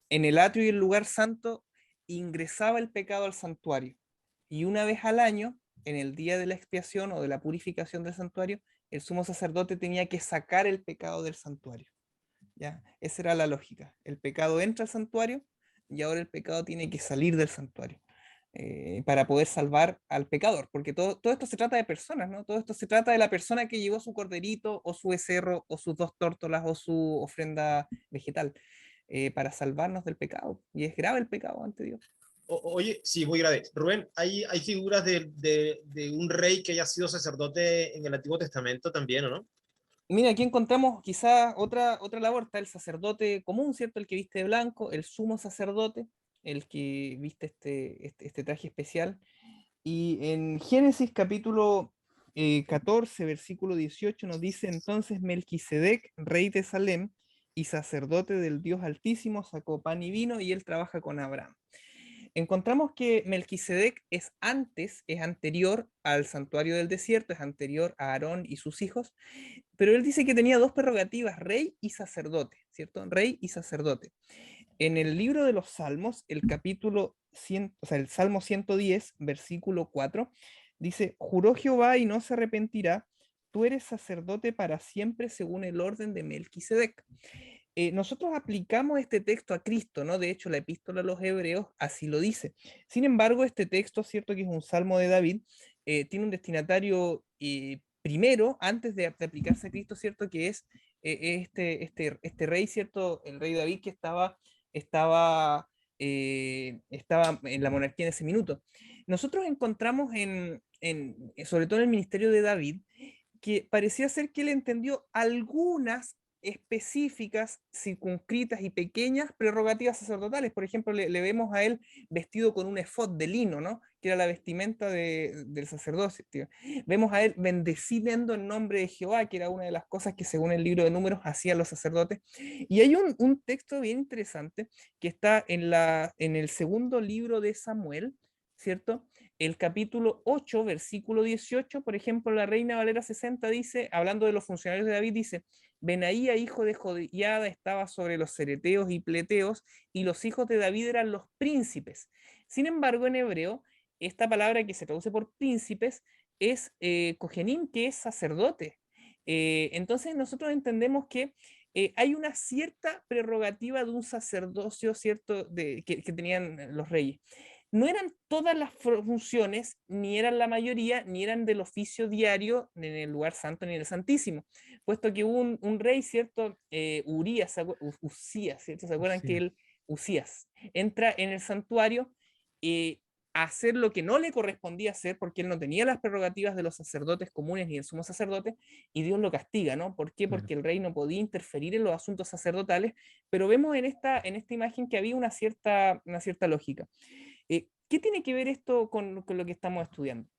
en el atrio y el lugar santo ingresaba el pecado al santuario. Y una vez al año, en el día de la expiación o de la purificación del santuario, el sumo sacerdote tenía que sacar el pecado del santuario. ¿Ya? Esa era la lógica. El pecado entra al santuario y ahora el pecado tiene que salir del santuario. Para poder salvar al pecador, porque todo esto se trata de personas, ¿no? Todo esto se trata de la persona que llevó su corderito, o su becerro, o sus 2 tórtolas, o su ofrenda vegetal, para salvarnos del pecado. Y es grave el pecado ante Dios. Oye, sí, muy grave. Rubén, hay figuras de un rey que haya sido sacerdote en el Antiguo Testamento también, ¿o no? Mira, aquí encontramos quizás otra labor. Está el sacerdote común, ¿cierto? El que viste de blanco, el sumo sacerdote, el que viste este traje especial. Y en Génesis capítulo 14, versículo 18 nos dice: entonces Melquisedec, rey de Salem y sacerdote del Dios Altísimo, sacó pan y vino, y él trabaja con Abraham. Encontramos que Melquisedec es anterior al santuario del desierto, es anterior a Aarón y sus hijos, pero él dice que tenía 2 prerrogativas: rey y sacerdote, ¿cierto? Rey y sacerdote. En el libro de los Salmos, el capítulo 100, o sea, el Salmo 110, versículo 4, dice: juró Jehová y no se arrepentirá, tú eres sacerdote para siempre según el orden de Melquisedec. Nosotros aplicamos este texto a Cristo, ¿no? De hecho, la epístola a los Hebreos así lo dice. Sin embargo, este texto, cierto que es un salmo de David, tiene un destinatario primero, antes de aplicarse a Cristo, cierto que es este rey, cierto, el rey David, que estaba en la monarquía en ese minuto. Nosotros encontramos sobre todo en el ministerio de David, que parecía ser que él entendió algunas específicas, circunscritas y pequeñas prerrogativas sacerdotales. Por ejemplo, le vemos a él vestido con un efod de lino, ¿no? Que era la vestimenta del sacerdocio. Tío. Vemos a él bendeciendo en nombre de Jehová, que era una de las cosas que según el libro de Números hacían los sacerdotes. Y hay un texto bien interesante que está en el segundo libro de Samuel, ¿cierto? El capítulo 8, versículo 18, por ejemplo, la Reina Valera 60 dice, hablando de los funcionarios de David, dice: Benaía, hijo de Jodiada, estaba sobre los cereteos y pleteos, y los hijos de David eran los príncipes. Sin embargo, en hebreo, esta palabra que se traduce por príncipes es cojenim, que es sacerdote. Entonces nosotros entendemos que hay una cierta prerrogativa de un sacerdocio, ¿cierto?, que tenían los reyes. No eran todas las funciones, ni eran la mayoría, ni eran del oficio diario en el lugar santo ni en el santísimo, puesto que hubo un rey, ¿cierto? Urías, Usías, ¿cierto? ¿Se acuerdan que él, Usías, entra en el santuario a hacer lo que no le correspondía hacer, porque él no tenía las prerrogativas de los sacerdotes comunes ni del sumo sacerdote, y Dios lo castiga, ¿no? ¿Por qué? Claro. Porque el rey no podía interferir en los asuntos sacerdotales, pero vemos en esta imagen que había una cierta lógica. ¿Qué tiene que ver esto con lo que estamos estudiando?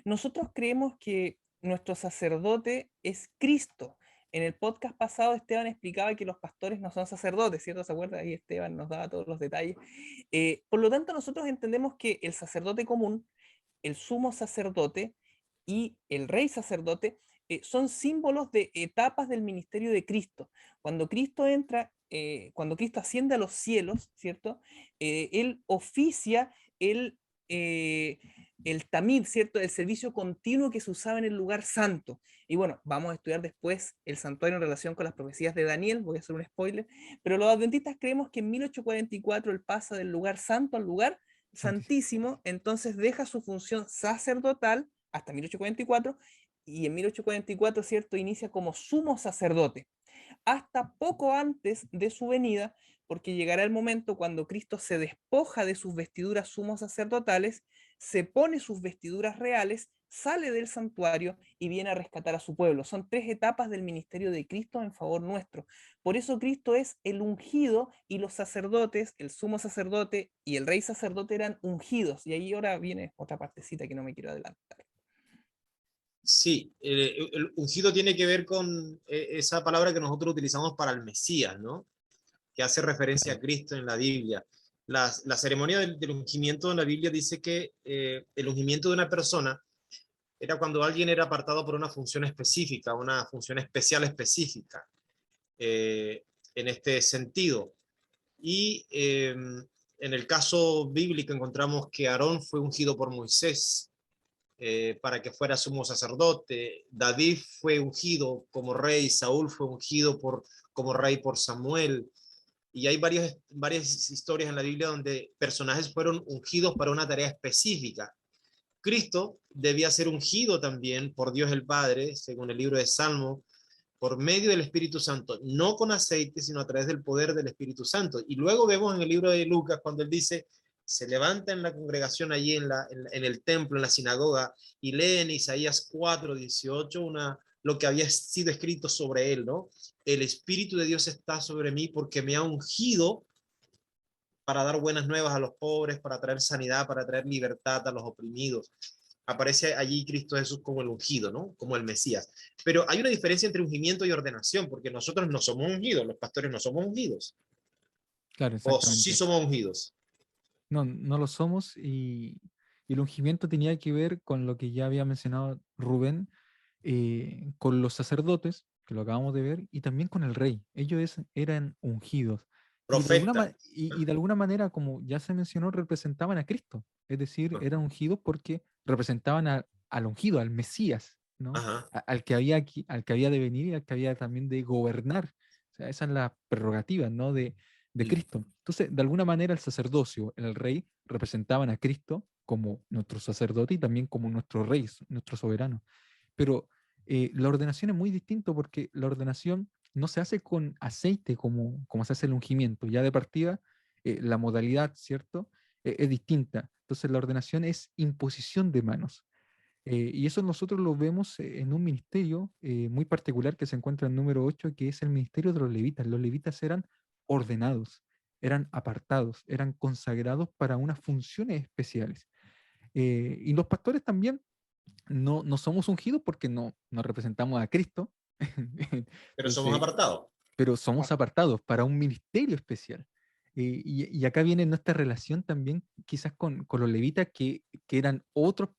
Nosotros creemos que nuestro sacerdote es Cristo. En el podcast pasado Esteban explicaba que los pastores no son sacerdotes, ¿cierto? ¿Se acuerda? Ahí Esteban nos daba todos los detalles. Por lo tanto, nosotros entendemos que el sacerdote común, el sumo sacerdote y el rey sacerdote son símbolos de etapas del ministerio de Cristo. Cuando Cristo entra, cuando Cristo asciende a los cielos, ¿cierto? Él oficia el tamid, ¿cierto? El servicio continuo que se usaba en el lugar santo. Y bueno, vamos a estudiar después el santuario en relación con las profecías de Daniel, voy a hacer un spoiler, pero los adventistas creemos que en 1844 él pasa del lugar santo al lugar santísimo, entonces deja su función sacerdotal hasta 1844, y en 1844, ¿cierto?, inicia como sumo sacerdote, hasta poco antes de su venida, porque llegará el momento cuando Cristo se despoja de sus vestiduras sumos sacerdotales, se pone sus vestiduras reales, sale del santuario y viene a rescatar a su pueblo. Son 3 etapas del ministerio de Cristo en favor nuestro. Por eso Cristo es el ungido, y los sacerdotes, el sumo sacerdote y el rey sacerdote, eran ungidos. Y ahí ahora viene otra partecita que no me quiero adelantar. Sí, el ungido tiene que ver con esa palabra que nosotros utilizamos para el Mesías, ¿no? Que hace referencia a Cristo en la Biblia. La ceremonia del ungimiento en la Biblia dice que el ungimiento de una persona era cuando alguien era apartado por una función específica, una función especial específica, en este sentido. Y En el caso bíblico encontramos que Aarón fue ungido por Moisés para que fuera sumo sacerdote. David fue ungido como rey, Saúl fue ungido como rey por Samuel. Y hay varias historias en la Biblia donde personajes fueron ungidos para una tarea específica. Cristo debía ser ungido también por Dios el Padre, según el libro de Salmo, por medio del Espíritu Santo, no con aceite, sino a través del poder del Espíritu Santo. Y luego vemos en el libro de Lucas cuando él dice, se levanta en la congregación allí en el templo, en la sinagoga, y lee en Isaías 4:18 lo que había sido escrito sobre él, ¿no? El Espíritu de Dios está sobre mí porque me ha ungido para dar buenas nuevas a los pobres, para traer sanidad, para traer libertad a los oprimidos. Aparece allí Cristo Jesús como el ungido, ¿no? Como el Mesías. Pero hay una diferencia entre ungimiento y ordenación, porque nosotros no somos ungidos, los pastores no somos ungidos. Claro, O sí exactamente. somos ungidos. No, no lo somos y el ungimiento tenía que ver con lo que ya había mencionado Rubén, con los sacerdotes, que lo acabamos de ver, y también con el rey. Eran ungidos. Profeta. Y de alguna manera, como ya se mencionó, representaban a Cristo. Es decir, eran ungidos porque representaban al ungido, al Mesías, ¿no? Ajá. Al que había de venir y al que había también de gobernar. O sea, esa es la prerrogativa, ¿no? De Cristo. Entonces, de alguna manera, el sacerdocio, el rey, representaban a Cristo como nuestro sacerdote y también como nuestro rey, nuestro soberano. Pero la ordenación es muy distinto porque la ordenación no se hace con aceite como se hace el ungimiento. Ya de partida, la modalidad, ¿cierto? Es distinta. Entonces, la ordenación es imposición de manos. Y eso nosotros lo vemos en un ministerio muy particular que se encuentra en número 8, que es el ministerio de los levitas. Los levitas eran ordenados, eran apartados, eran consagrados para unas funciones especiales. Y los pastores también no somos ungidos porque no representamos a Cristo, Pero somos entonces, apartados. pero somos apartados para un ministerio especial. Y acá viene nuestra relación también quizás con los levitas que eran otros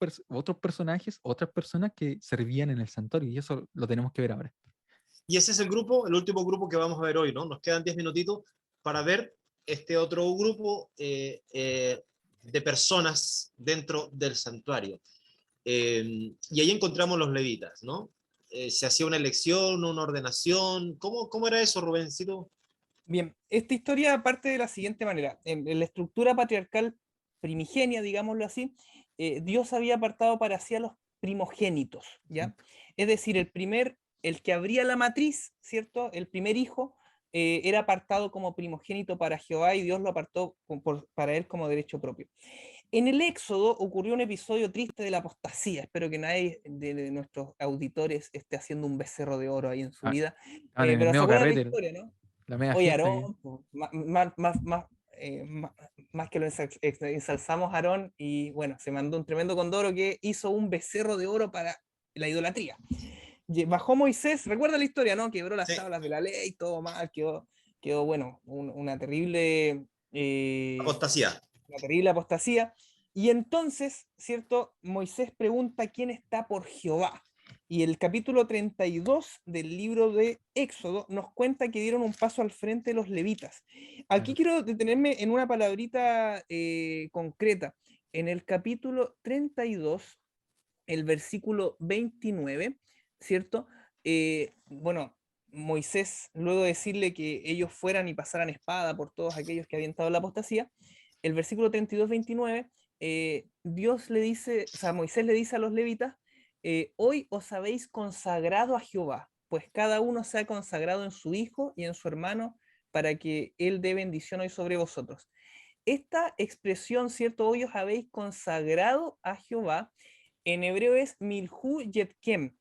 personajes, otras personas que servían en el santuario, y eso lo tenemos que ver ahora. Y ese es el grupo, el último grupo que vamos a ver hoy, ¿no? Nos quedan 10 minutitos para ver este otro grupo de personas dentro del santuario. Y ahí encontramos los levitas, ¿no? Se hacía una elección, una ordenación. ¿Cómo era eso, Rubencito? Bien, esta historia parte de la siguiente manera. En la estructura patriarcal primigenia, digámoslo así, Dios había apartado para sí a los primogénitos, ¿ya? Es decir, el que abría la matriz, ¿cierto? El primer hijo era apartado como primogénito para Jehová y Dios lo apartó para él como derecho propio. En el Éxodo ocurrió un episodio triste de la apostasía. Espero que nadie de nuestros auditores esté haciendo un becerro de oro ahí en su Ah, vida. estaban en el Pero se medio acuerdan la carrete, historia, ¿no? la media Oye, fiesta. Aarón, pues, más que lo ensalzamos a Aarón, y bueno, se mandó un tremendo condoro que hizo un becerro de oro para la idolatría. Bajó Moisés, recuerda la historia, ¿no? Quebró las Sí. tablas de la ley, todo mal, quedó bueno, una terrible Apostasía. apostasía. Y entonces, ¿cierto? Moisés pregunta quién está por Jehová. Y el capítulo 32 del libro de Éxodo nos cuenta que dieron un paso al frente los levitas. Aquí quiero detenerme en una palabrita concreta. En el capítulo 32, el versículo 29, ¿cierto? Bueno, Moisés, luego de decirle que ellos fueran y pasaran espada por todos aquellos que habían estado en la apostasía, el versículo 32-29, Dios le dice, o sea, Moisés le dice a los levitas, hoy os habéis consagrado a Jehová, pues cada uno se ha consagrado en su hijo y en su hermano para que él dé bendición hoy sobre vosotros. Esta expresión, ¿cierto? Hoy os habéis consagrado a Jehová, en hebreo es milhu yetkem.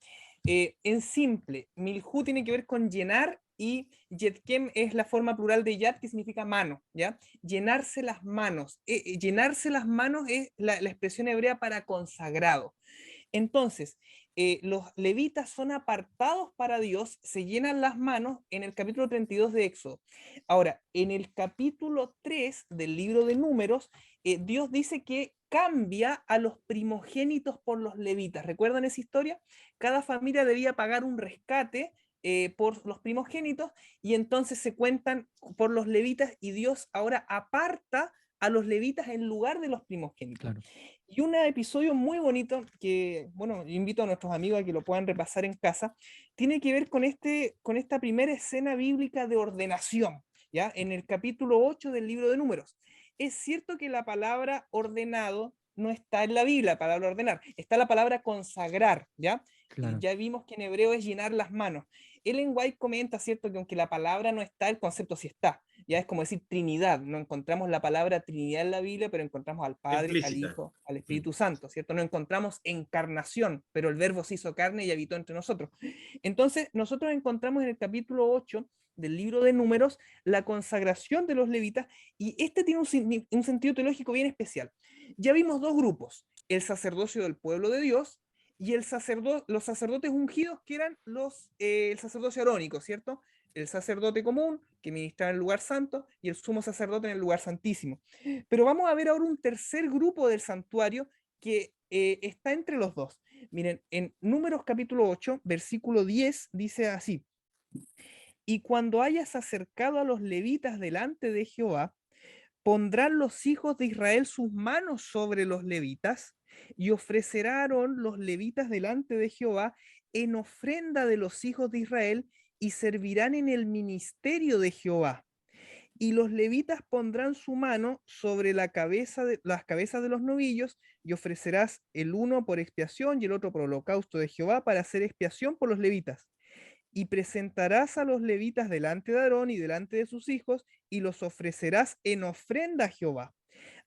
En simple, milhu tiene que ver con llenar y yetkem es la forma plural de yat, que significa mano, ¿ya? Llenarse las manos. Llenarse las manos es la expresión hebrea para consagrado. Entonces, los levitas son apartados para Dios, se llenan las manos en el capítulo 32 de Éxodo. Ahora, en el capítulo 3 del libro de Números, Dios dice que cambia a los primogénitos por los levitas. ¿Recuerdan esa historia? Cada familia debía pagar un rescate por los primogénitos y entonces se cuentan por los levitas y Dios ahora aparta a los levitas en lugar de los primogénitos. Claro. Y un episodio muy bonito que, bueno, invito a nuestros amigos a que lo puedan repasar en casa, tiene que ver con esta primera escena bíblica de ordenación, ¿ya? En el capítulo 8 del libro de Números. Es cierto que la palabra ordenado no está en la Biblia, la palabra ordenar, está la palabra consagrar, ¿ya? Claro. Ya vimos que en hebreo es llenar las manos. Ellen White comenta, ¿cierto?, que aunque la palabra no está, el concepto sí está. Ya es como decir Trinidad. No encontramos la palabra Trinidad en la Biblia, pero encontramos al Padre, al Implícita. Hijo, al Espíritu Santo, ¿cierto? No encontramos encarnación, pero el Verbo se hizo carne y habitó entre nosotros. Entonces, nosotros encontramos en el capítulo 8 del libro de Números la consagración de los levitas, y este tiene un sentido teológico bien especial. Ya vimos dos grupos: el sacerdocio del pueblo de Dios y los sacerdotes ungidos, que eran el sacerdocio arónico, ¿cierto? El sacerdote común, que ministraba en el lugar santo, y el sumo sacerdote en el lugar santísimo. Pero vamos a ver ahora un tercer grupo del santuario que está entre los dos. Miren, en Números capítulo 8, versículo 10, dice así: y cuando hayas acercado a los levitas delante de Jehová, pondrán los hijos de Israel sus manos sobre los levitas, y ofrecerán los levitas delante de Jehová en ofrenda de los hijos de Israel, y servirán en el ministerio de Jehová. Y los levitas pondrán su mano sobre las cabezas de los novillos, y ofrecerás el uno por expiación y el otro por holocausto de Jehová, para hacer expiación por los levitas. Y presentarás a los levitas delante de Aarón y delante de sus hijos, y los ofrecerás en ofrenda a Jehová.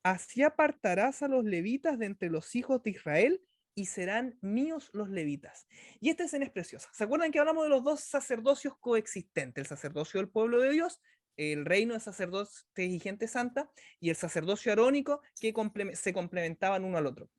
Así apartarás a los levitas de entre los hijos de Israel, y serán míos los levitas. Y esta escena es preciosa. ¿Se acuerdan que hablamos de los dos sacerdocios coexistentes? El sacerdocio del pueblo de Dios, el reino de sacerdotes y gente santa, y el sacerdocio arónico, que se complementaban uno al otro.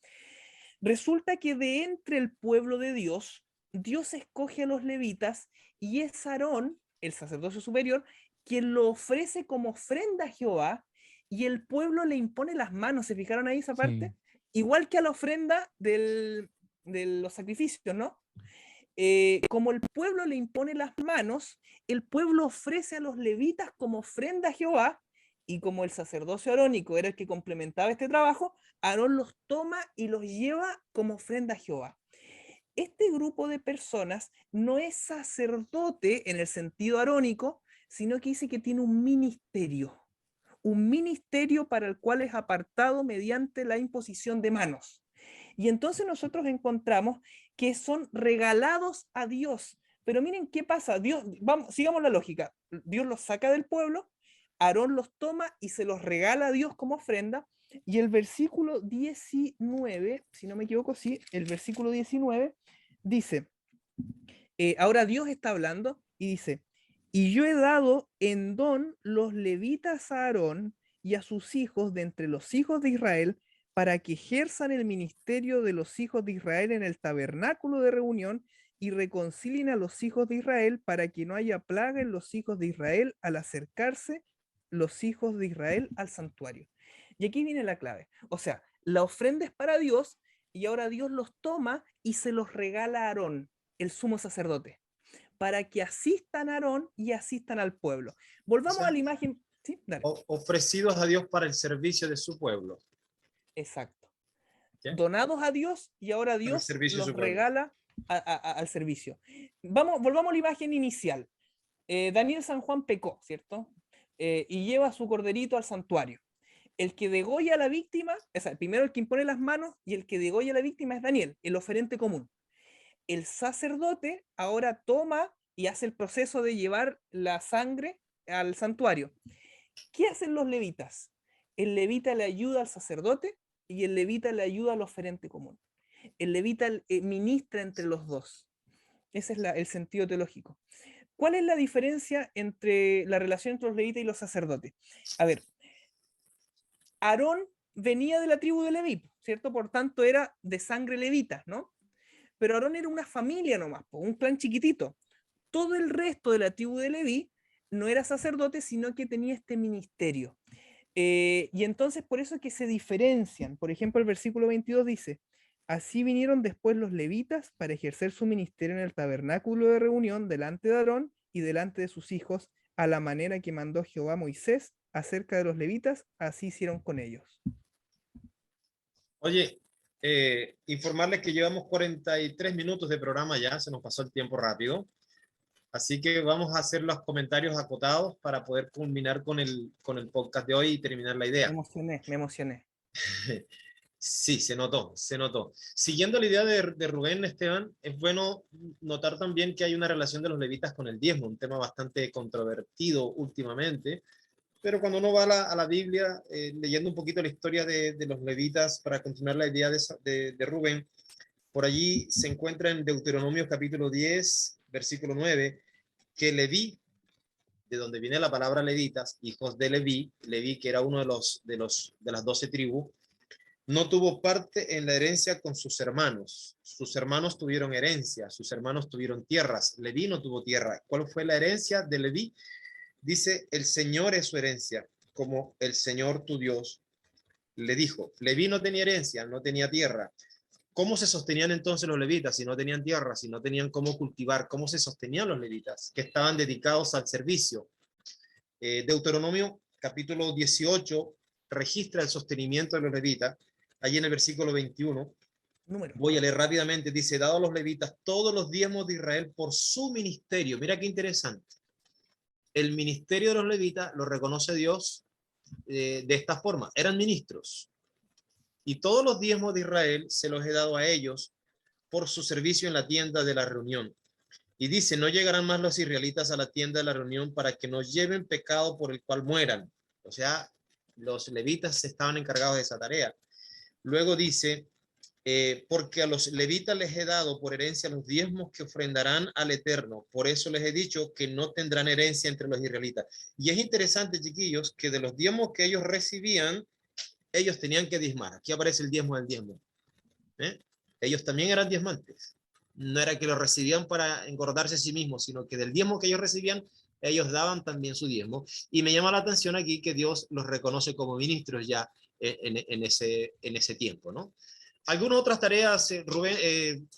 Resulta que de entre el pueblo de Dios, Dios escoge a los levitas, y es Aarón, el sacerdocio superior, quien lo ofrece como ofrenda a Jehová, y el pueblo le impone las manos. ¿Se fijaron ahí esa parte? Sí. Igual que a la ofrenda de los sacrificios, ¿no? Como el pueblo le impone las manos, el pueblo ofrece a los levitas como ofrenda a Jehová, y como el sacerdocio arónico era el que complementaba este trabajo, Aarón los toma y los lleva como ofrenda a Jehová. Este grupo de personas no es sacerdote en el sentido arónico, sino que dice que tiene un ministerio para el cual es apartado mediante la imposición de manos. Y entonces nosotros encontramos que son regalados a Dios. Pero miren qué pasa. Dios, sigamos la lógica. Dios los saca del pueblo, Aarón los toma y se los regala a Dios como ofrenda. Y el versículo 19, si no me equivoco, sí, el versículo 19 dice, ahora Dios está hablando y dice: y yo he dado en don los levitas a Aarón y a sus hijos de entre los hijos de Israel, para que ejerzan el ministerio de los hijos de Israel en el tabernáculo de reunión, y reconcilien a los hijos de Israel, para que no haya plaga en los hijos de Israel al acercarse los hijos de Israel al santuario. Y aquí viene la clave. O sea, la ofrenda es para Dios, y ahora Dios los toma y se los regala a Aarón, el sumo sacerdote, para que asistan a Aarón y asistan al pueblo. Volvamos O sea, a la imagen. Sí, dale. Ofrecidos a Dios para el servicio de su pueblo. Exacto. ¿Ya? Donados a Dios, y ahora Para el Dios servicio de los su pueblo. regala al servicio. Volvamos a la imagen inicial. Daniel San Juan pecó, ¿cierto? Y lleva su corderito al santuario. El que degolla a la víctima, primero el que impone las manos, y el que degolla a la víctima es Daniel, el oferente común. El sacerdote ahora toma y hace el proceso de llevar la sangre al santuario. ¿Qué hacen los levitas? El levita le ayuda al sacerdote, y el levita le ayuda al oferente común. El levita ministra entre los dos. Ese es el sentido teológico. ¿Cuál es la diferencia entre la relación entre los levitas y los sacerdotes? A ver, Aarón venía de la tribu de Leví, ¿cierto? Por tanto, era de sangre levita, ¿no? Pero Aarón era una familia nomás, un clan chiquitito. Todo el resto de la tribu de Leví no era sacerdote, sino que tenía este ministerio. Y entonces por eso es que se diferencian. Por ejemplo, el versículo 22 dice: así vinieron después los levitas para ejercer su ministerio en el tabernáculo de reunión delante de Aarón y delante de sus hijos, a la manera que mandó Jehová a Moisés, acerca de los levitas, así hicieron con ellos. Oye, informarles que llevamos 43 minutos de programa ya, se nos pasó el tiempo rápido. Así que vamos a hacer los comentarios acotados para poder culminar con el podcast de hoy y terminar la Me idea. emocioné, me emocioné. Sí, se notó, se notó. Siguiendo la idea de Rubén, Esteban, es bueno notar también que hay una relación de los levitas con el diezmo, un tema bastante controvertido últimamente, pero cuando uno va a la Biblia, leyendo un poquito la historia de los levitas, para continuar la idea de Rubén, por allí se encuentra en Deuteronomio capítulo 10, versículo 9, que Leví, de donde viene la palabra levitas, hijos de Leví que era uno de las 12 tribus, no tuvo parte en la herencia con sus hermanos. Sus hermanos tuvieron herencia, sus hermanos tuvieron tierras. Leví no tuvo tierra. ¿Cuál fue la herencia de Leví? Dice, el Señor es su herencia, como el Señor tu Dios le dijo. Leví no tenía herencia, no tenía tierra. ¿Cómo se sostenían entonces los levitas si no tenían tierra, si no tenían cómo cultivar? ¿Cómo se sostenían los levitas? Que estaban dedicados al servicio. Deuteronomio capítulo 18 registra el sostenimiento de los levitas. Allí en el versículo 21, Número. voy a leer rápidamente, dice, dado a los levitas todos los diezmos de Israel por su ministerio. Mira qué interesante. El ministerio de los levitas lo reconoce Dios de esta forma. Eran ministros. Y todos los diezmos de Israel se los he dado a ellos por su servicio en la tienda de la reunión. Y dice, no llegarán más los israelitas a la tienda de la reunión para que no lleven pecado por el cual mueran. O sea, los levitas estaban encargados de esa tarea. Luego dice, porque a los levitas les he dado por herencia los diezmos que ofrendarán al Eterno. Por eso les he dicho que no tendrán herencia entre los israelitas. Y es interesante, chiquillos, que de los diezmos que ellos recibían, ellos tenían que diezmar. Aquí aparece el diezmo del diezmo. Ellos también eran diezmantes. No era que lo recibían para engordarse a sí mismos, sino que del diezmo que ellos recibían, ellos daban también su diezmo. Y me llama la atención aquí que Dios los reconoce como ministros ya en ese tiempo, ¿no? ¿Algunas otras tareas, Rubén,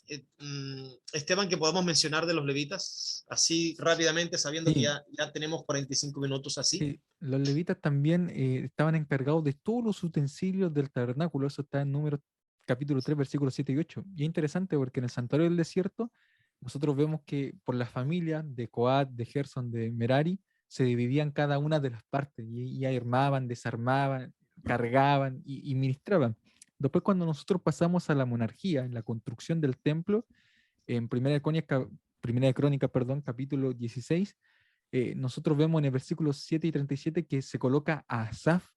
Esteban, que podamos mencionar de los levitas? Así rápidamente, sabiendo que Sí, ya tenemos 45 minutos así. sí, los levitas también estaban encargados de todos los utensilios del tabernáculo. Eso está en Números capítulo 3, versículos 7 y 8. Y es interesante porque en el santuario del desierto nosotros vemos que por las familias de Coat, de Gerson, de Merari, se dividían cada una de las partes y armaban, desarmaban, cargaban y ministraban. Después cuando nosotros pasamos a la monarquía, en la construcción del templo, en Primera de Crónica, perdón, capítulo 16, nosotros vemos en el versículo 7 y 37 que se coloca a Asaf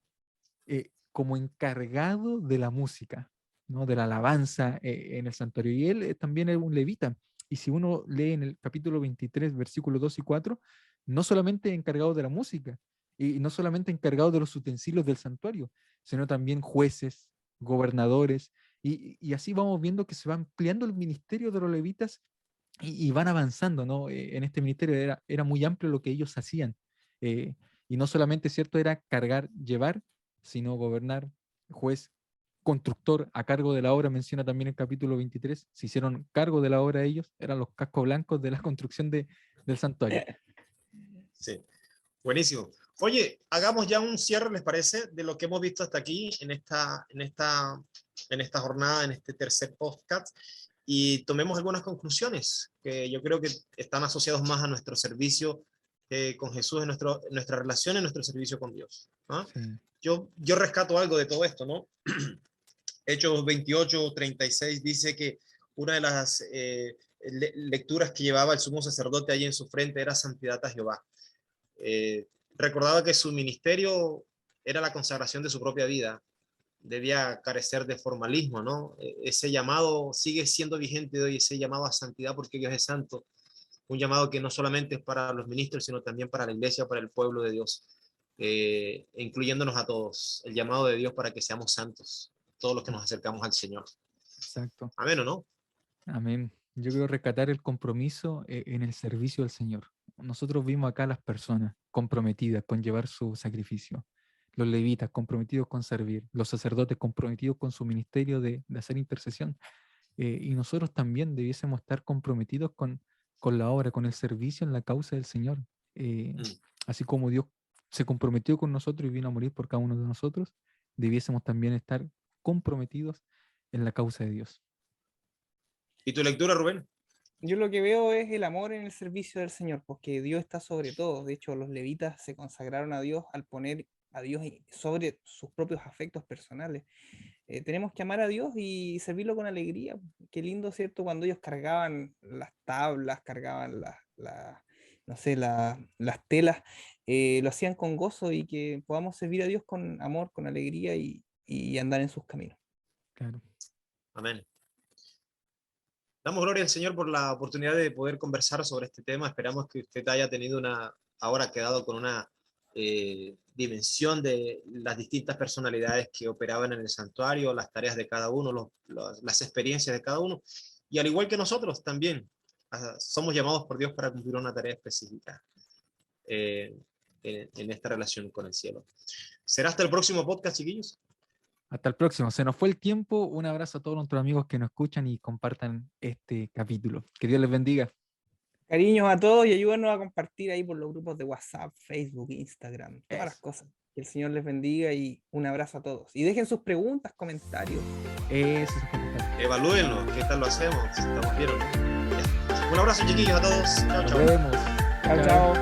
como encargado de la música, ¿no? De la alabanza en el santuario. Y él también era un levita. Y si uno lee en el capítulo 23, versículos 2 y 4, no solamente encargado de la música, y no solamente encargado de los utensilios del santuario, sino también jueces, gobernadores, y así vamos viendo que se va ampliando el ministerio de los levitas y van avanzando, ¿no? En este ministerio era muy amplio lo que ellos hacían. eh, y no solamente, ¿cierto?, era cargar, llevar, sino gobernar, juez, constructor a cargo de la obra, menciona también el capítulo 23, se hicieron cargo de la obra ellos, eran los cascos blancos de la construcción del santuario. Sí, buenísimo. Oye, hagamos ya un cierre, ¿les parece? De lo que hemos visto hasta aquí en esta jornada, en este tercer podcast, y tomemos algunas conclusiones que yo creo que están asociados más a nuestro servicio con Jesús, en nuestra relación, en nuestro servicio con Dios, ¿no? Sí. Yo rescato algo de todo esto, ¿no? Hechos 28:36 dice que una de las lecturas que llevaba el sumo sacerdote ahí en su frente era santidad a Jehová. Recordaba que su ministerio era la consagración de su propia vida, debía carecer de formalismo, ¿no? Ese llamado sigue siendo vigente hoy, ese llamado a santidad porque Dios es santo, un llamado que no solamente es para los ministros, sino también para la iglesia, para el pueblo de Dios, incluyéndonos a todos, el llamado de Dios para que seamos santos, todos los que nos acercamos al Señor. Exacto. Amén, ¿o no? Amén. Yo quiero rescatar el compromiso en el servicio al Señor. Nosotros vimos acá a las personas comprometidas con llevar su sacrificio, los levitas comprometidos con servir, los sacerdotes comprometidos con su ministerio de hacer intercesión. Y nosotros también debiésemos estar comprometidos con la obra, con el servicio en la causa del Señor. Así como Dios se comprometió con nosotros y vino a morir por cada uno de nosotros, debiésemos también estar comprometidos en la causa de Dios. ¿Y tu lectura, Rubén? Yo lo que veo es el amor en el servicio del Señor, porque Dios está sobre todo. De hecho, los levitas se consagraron a Dios al poner a Dios sobre sus propios afectos personales. Tenemos que amar a Dios y servirlo con alegría. Qué lindo, ¿cierto? Cuando ellos cargaban las tablas, cargaban no sé, las telas, lo hacían con gozo, y que podamos servir a Dios con amor, con alegría y andar en sus caminos. Claro. Amén. Damos gloria al Señor por la oportunidad de poder conversar sobre este tema. Esperamos que usted haya tenido ahora quedado con una dimensión de las distintas personalidades que operaban en el santuario, las tareas de cada uno, las experiencias de cada uno. Y al igual que nosotros también, somos llamados por Dios para cumplir una tarea específica en esta relación con el cielo. ¿Será hasta el próximo podcast, chiquillos? Hasta el próximo. Se nos fue el tiempo. Un abrazo a todos nuestros amigos que nos escuchan y compartan este capítulo. Que Dios les bendiga. Cariños a todos y ayúdenos a compartir ahí por los grupos de WhatsApp, Facebook, Instagram, todas las cosas. Que el Señor les bendiga y un abrazo a todos. Y dejen sus preguntas, comentarios. Eso es comentario. Evalúenlo, ¿qué tal lo hacemos? ¿Estamos bien o no? Ya. Un abrazo, chiquillos, a todos. Chao, Nos chao. vemos. Chao, chao.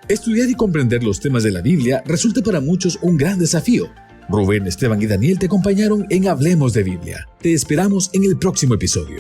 Estudiar y comprender los temas de la Biblia resulta para muchos un gran desafío. Rubén, Esteban y Daniel te acompañaron en Hablemos de Biblia. Te esperamos en el próximo episodio.